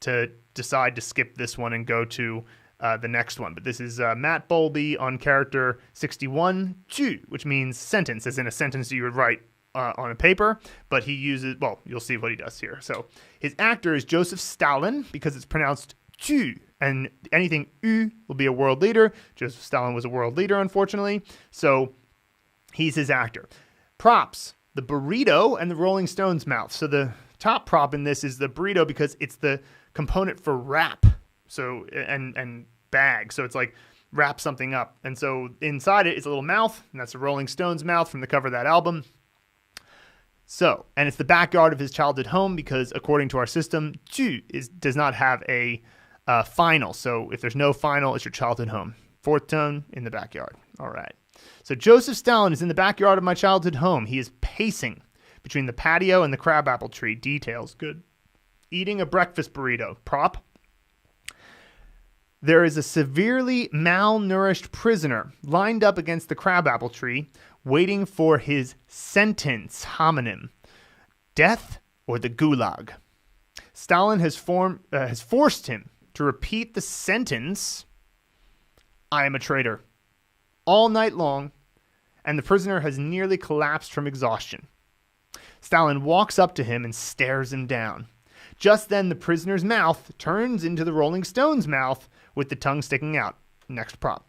to decide to skip this one and go to the next one. But this is Matt Bowlby on character 61, qiū, which means sentence, as in a sentence you would write on a paper, but he uses, well, you'll see what he does here. So his actor is Joseph Stalin because it's pronounced qiū, and anything ü will be a world leader. Joseph Stalin was a world leader, unfortunately, so he's his actor. Props, the burrito and the Rolling Stones mouth. So the top prop in this is the burrito because it's the component for wrap, so and bag. So it's like wrap something up, and so inside it is a little mouth, and that's the Rolling Stones mouth from the cover of that album. So, and it's the backyard of his childhood home because according to our system, qiū does not have a final. So if there's no final, it's your childhood home. Fourth tone in the backyard. All right. So Joseph Stalin is in the backyard of my childhood home. He is pacing between the patio and the crabapple tree. Details. Good. Eating a breakfast burrito. Prop. There is a severely malnourished prisoner lined up against the crabapple tree, waiting for his sentence, homonym, death or the gulag. Stalin has forced him to repeat the sentence, I am a traitor, all night long, and the prisoner has nearly collapsed from exhaustion. Stalin walks up to him and stares him down. Just then, the prisoner's mouth turns into the Rolling Stones mouth with the tongue sticking out. Next prop.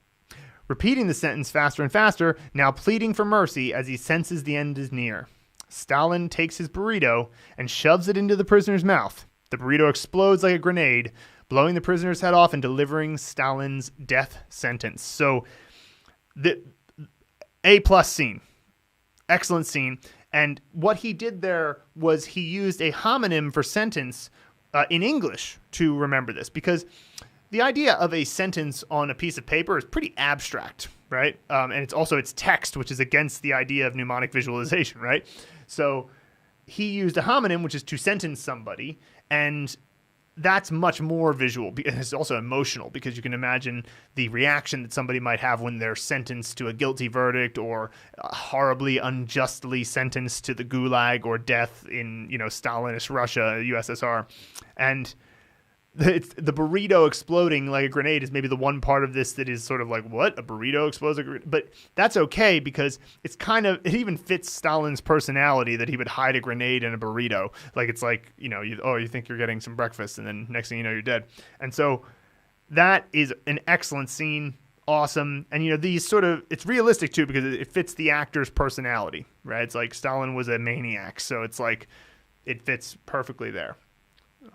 Repeating the sentence faster and faster, now pleading for mercy as he senses the end is near. Stalin takes his burrito and shoves it into the prisoner's mouth. The burrito explodes like a grenade, blowing the prisoner's head off and delivering Stalin's death sentence. So, the A+ scene. Excellent scene. And what he did there was he used a homonym for sentence in English to remember this, because the idea of a sentence on a piece of paper is pretty abstract, right? And it's text, which is against the idea of mnemonic visualization, right? So he used a homonym, which is to sentence somebody, and that's much more visual. It's also emotional because you can imagine the reaction that somebody might have when they're sentenced to a guilty verdict or horribly unjustly sentenced to the gulag or death in, Stalinist Russia, USSR. And the burrito exploding like a grenade is maybe the one part of this that is sort of like, what? A burrito explodes like a grenade? But that's okay because it even fits Stalin's personality that he would hide a grenade in a burrito. Like, it's like, you think you're getting some breakfast and then next thing you know, you're dead. And so that is an excellent scene. Awesome. And, these it's realistic too because it fits the actor's personality, right? It's like Stalin was a maniac. So it's like, it fits perfectly there.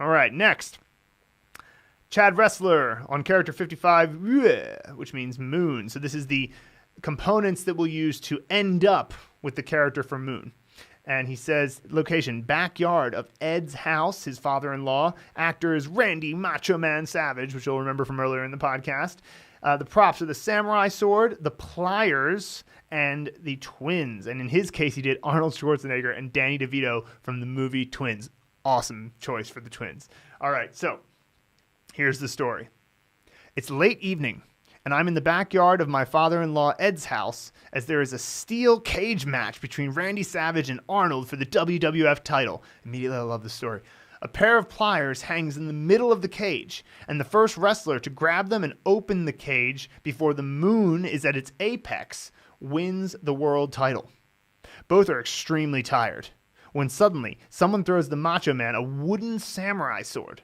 All right, next. Chad Ressler on character 55, which means moon. So this is the components that we'll use to end up with the character for moon. And he says, location, backyard of Ed's house, his father-in-law. Actor is Randy Macho Man Savage, which you'll remember from earlier in the podcast. The props are the samurai sword, the pliers, and the twins. And in his case, he did Arnold Schwarzenegger and Danny DeVito from the movie Twins. Awesome choice for the twins. All right, so here's the story. It's late evening, and I'm in the backyard of my father-in-law Ed's house as there is a steel cage match between Randy Savage and Arnold for the WWF title. Immediately, I love this story. A pair of pliers hangs in the middle of the cage, and the first wrestler to grab them and open the cage before the moon is at its apex wins the world title. Both are extremely tired, when suddenly someone throws the Macho Man a wooden samurai sword.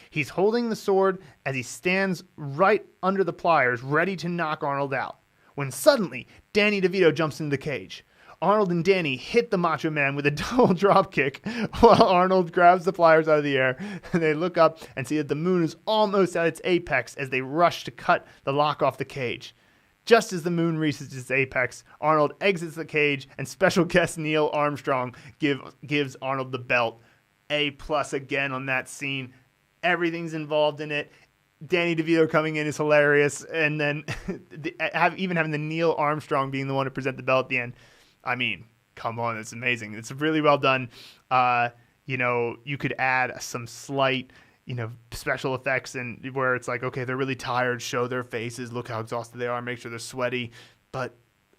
He's holding the sword as he stands right under the pliers, ready to knock Arnold out, when suddenly Danny DeVito jumps into the cage. Arnold and Danny hit the Macho Man with a double drop kick while Arnold grabs the pliers out of the air, and they look up and see that the moon is almost at its apex as they rush to cut the lock off the cage. Just as the moon reaches its apex, Arnold exits the cage, and special guest Neil Armstrong gives Arnold the belt. A+ again on that scene. Everything's involved in it. Danny DeVito coming in is hilarious, and then even having the Neil Armstrong being the one to present the belt at the end. I mean, come on, it's amazing. It's really well done. You could add some slight, special effects and where it's like, okay, they're really tired, show their faces, look how exhausted they are, make sure they're sweaty. But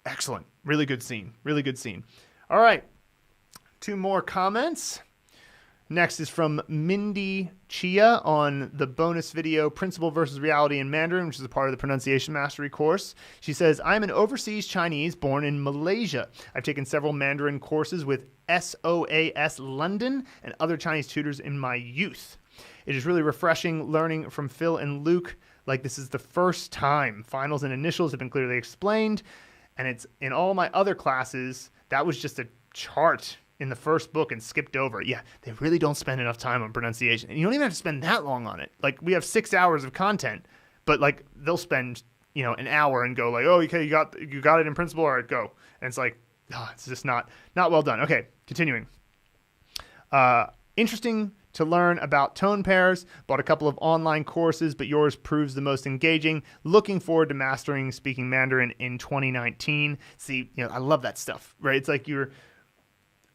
excellent. Really good scene. Really good scene. All right. 2 more comments. Next is from MINDY CHIA on the bonus video Principle versus Reality in Mandarin, which is a part of the Pronunciation Mastery course. She says, I'm an overseas Chinese born in Malaysia. I've taken several Mandarin courses with SOAS London and other Chinese tutors in my youth. It is really refreshing learning from Phil and Luke like this is the first time. Finals and initials have been clearly explained, and it's in all my other classes, that was just a chart in the first book and skipped over. Yeah, they really don't spend enough time on pronunciation. And you don't even have to spend that long on it. Like, we have 6 hours of content, but like they'll spend, an hour and go like, oh, okay, you got it in principle, all right, go. And it's like, it's just not well done. Okay, continuing. Interesting to learn about tone pairs. Bought a couple of online courses, but yours proves the most engaging. Looking forward to mastering speaking Mandarin in 2019. See, I love that stuff, right? It's like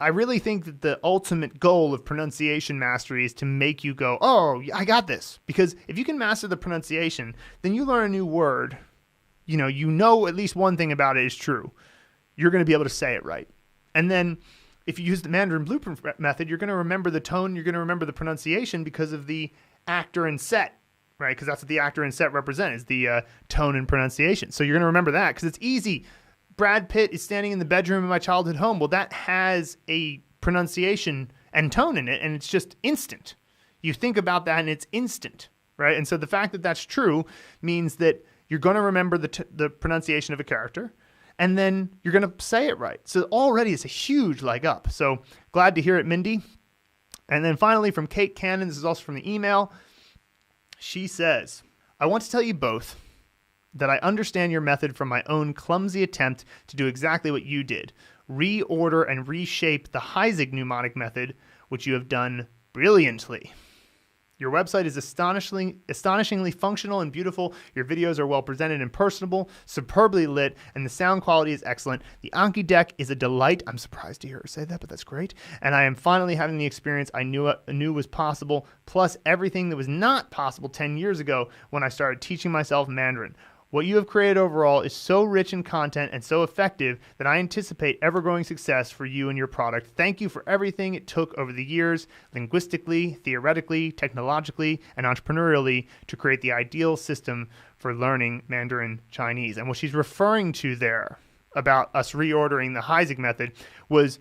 I really think that the ultimate goal of pronunciation mastery is to make you go, oh, I got this. Because if you can master the pronunciation, then you learn a new word. You know at least one thing about it is true. You're going to be able to say it right. And then if you use the Mandarin Blueprint Method, you're going to remember the tone, you're going to remember the pronunciation because of the actor and set, right? Because that's what the actor and set represent, is the tone and pronunciation. So you're going to remember that because it's easy. Brad Pitt is standing in the bedroom in my childhood home. Well, that has a pronunciation and tone in it, and it's just instant. You think about that, and it's instant, right? And so the fact that that's true means that you're going to remember the pronunciation of a character, and then you're going to say it right. So already it's a huge leg up. So glad to hear it, Mindy. And then finally from Kate Cannon, this is also from the email. She says, I want to tell you both that I understand your method from my own clumsy attempt to do exactly what you did. Reorder and reshape the IZAK mnemonic method, which you have done brilliantly. Your website is astonishingly functional and beautiful. Your videos are well presented and personable, superbly lit, and the sound quality is excellent. The Anki deck is a delight. I'm surprised to hear her say that, but that's great. And I am finally having the experience I knew was possible, plus everything that was not possible 10 years ago when I started teaching myself Mandarin. What you have created overall is so rich in content and so effective that I anticipate ever-growing success for you and your product. Thank you for everything it took over the years, linguistically, theoretically, technologically, and entrepreneurially, to create the ideal system for learning Mandarin Chinese. And what she's referring to there about us reordering the IZAK method was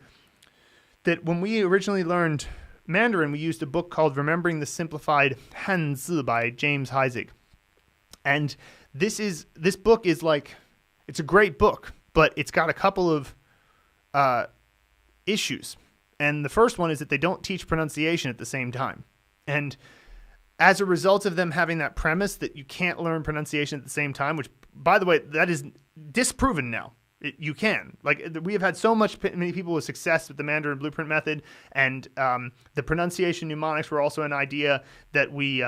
that when we originally learned Mandarin, we used a book called Remembering the Simplified Hanzi by James IZAK. And this book is like, it's a great book, but it's got a couple of issues. And the first one is that they don't teach pronunciation at the same time. And as a result of them having that premise that you can't learn pronunciation at the same time, which, by the way, that is disproven now. You can. Like, we have had many people with success with the Mandarin Blueprint Method, and the pronunciation mnemonics were also an idea that we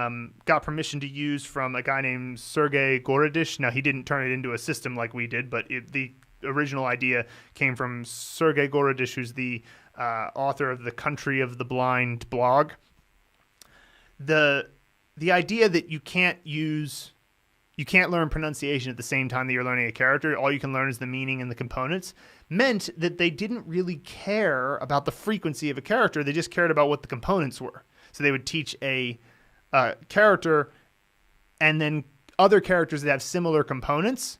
got permission to use from a guy named Sergei Gorodish. Now, he didn't turn it into a system like we did, but the original idea came from Sergei Gorodish, who's the author of the Country of the Blind blog. The idea that you can't learn pronunciation at the same time that you're learning a character, all you can learn is the meaning and the components, meant that they didn't really care about the frequency of a character. They just cared about what the components were. So they would teach a character and then other characters that have similar components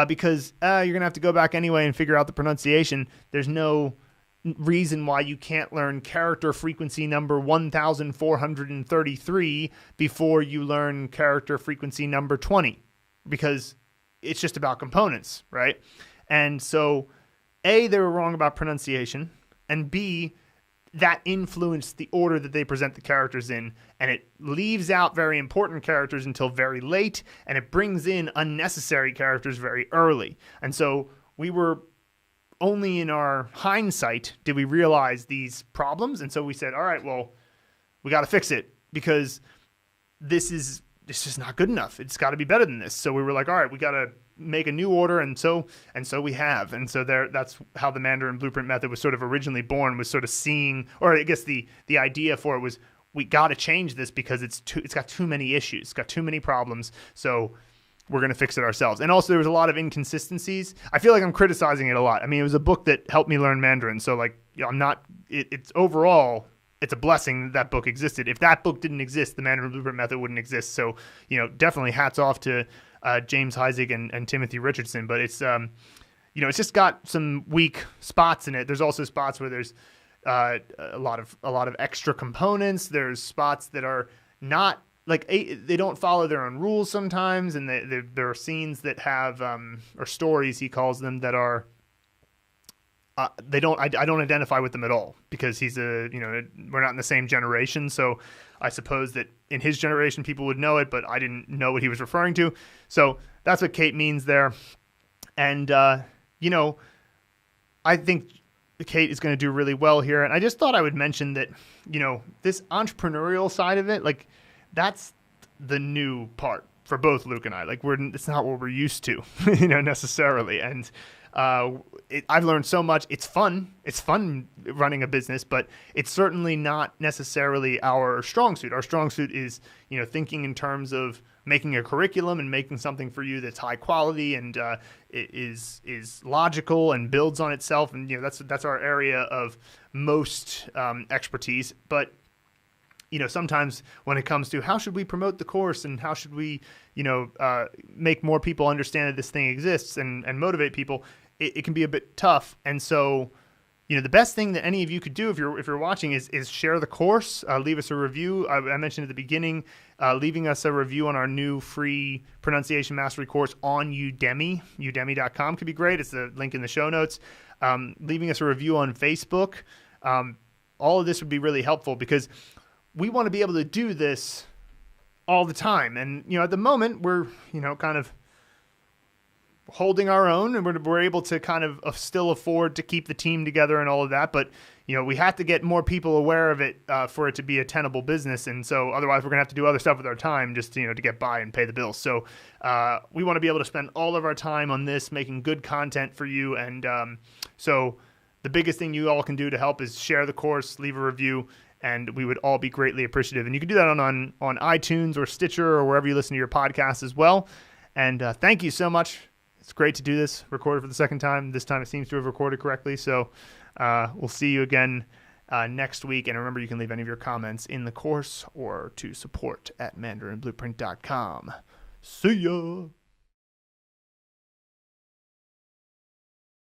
because you're going to have to go back anyway and figure out the pronunciation. There's no reason why you can't learn character frequency number 1433 before you learn character frequency number 20, because it's just about components, right? And so A, they were wrong about pronunciation, and B, that influenced the order that they present the characters in, and it leaves out very important characters until very late, and it brings in unnecessary characters very early. And so we were only in our hindsight did we realize these problems, and so we said, all right, well, we got to fix it, because this is just not good enough. It's got to be better than this. So we were like, all right, we got to make a new order, and so we have. And so that's how the Mandarin Blueprint Method was sort of originally born, was sort of seeing, or I guess the idea for it was, we got to change this because it's got too many issues, it's got too many problems, so we're going to fix it ourselves. And also there was a lot of inconsistencies. I feel like I'm criticizing it a lot. I mean, it was a book that helped me learn Mandarin, so like, I'm not, it's overall, it's a blessing that book existed. If that book didn't exist, the Mandarin Blueprint Method wouldn't exist. So, definitely hats off to James Isaac and Timothy Richardson. But it's, it's just got some weak spots in it. There's also spots where there's a lot of extra components. There's spots that are not like they don't follow their own rules sometimes, and there are scenes that have or stories, he calls them, that are. I don't identify with them at all, because we're not in the same generation. So I suppose that in his generation, people would know it, but I didn't know what he was referring to. So that's what CATE means there. And, I think CATE is going to do really well here. And I just thought I would mention that, this entrepreneurial side of it, like, that's the new part for both Luke and I. Like, it's not what we're used to, necessarily. And, I've learned so much. It's fun. It's fun running a business, but it's certainly not necessarily our strong suit. Our strong suit is, thinking in terms of making a curriculum and making something for you that's high quality and is logical and builds on itself. And that's our area of most expertise. But sometimes when it comes to how should we promote the course and how should we, make more people understand that this thing exists and motivate people, it can be a bit tough. And so, the best thing that any of you could do if you're watching is share the course, leave us a review. I mentioned at the beginning, leaving us a review on our new free pronunciation mastery course on Udemy. Udemy.com could be great. It's the link in the show notes. Leaving us a review on Facebook. All of this would be really helpful, because we want to be able to do this all the time. And, at the moment we're, kind of holding our own, and we're able to kind of still afford to keep the team together and all of that. But, we have to get more people aware of it for it to be a tenable business. And so otherwise we're going to have to do other stuff with our time just, to get by and pay the bills. So we want to be able to spend all of our time on this, making good content for you. And so the biggest thing you all can do to help is share the course, leave a review, and we would all be greatly appreciative. And you can do that on iTunes or Stitcher or wherever you listen to your podcasts as well. And thank you so much. It's great to do this, recorded for the second time. This time it seems to have recorded correctly. So we'll see you again next week. And remember, you can leave any of your comments in the course or to support@mandarinblueprint.com. See ya.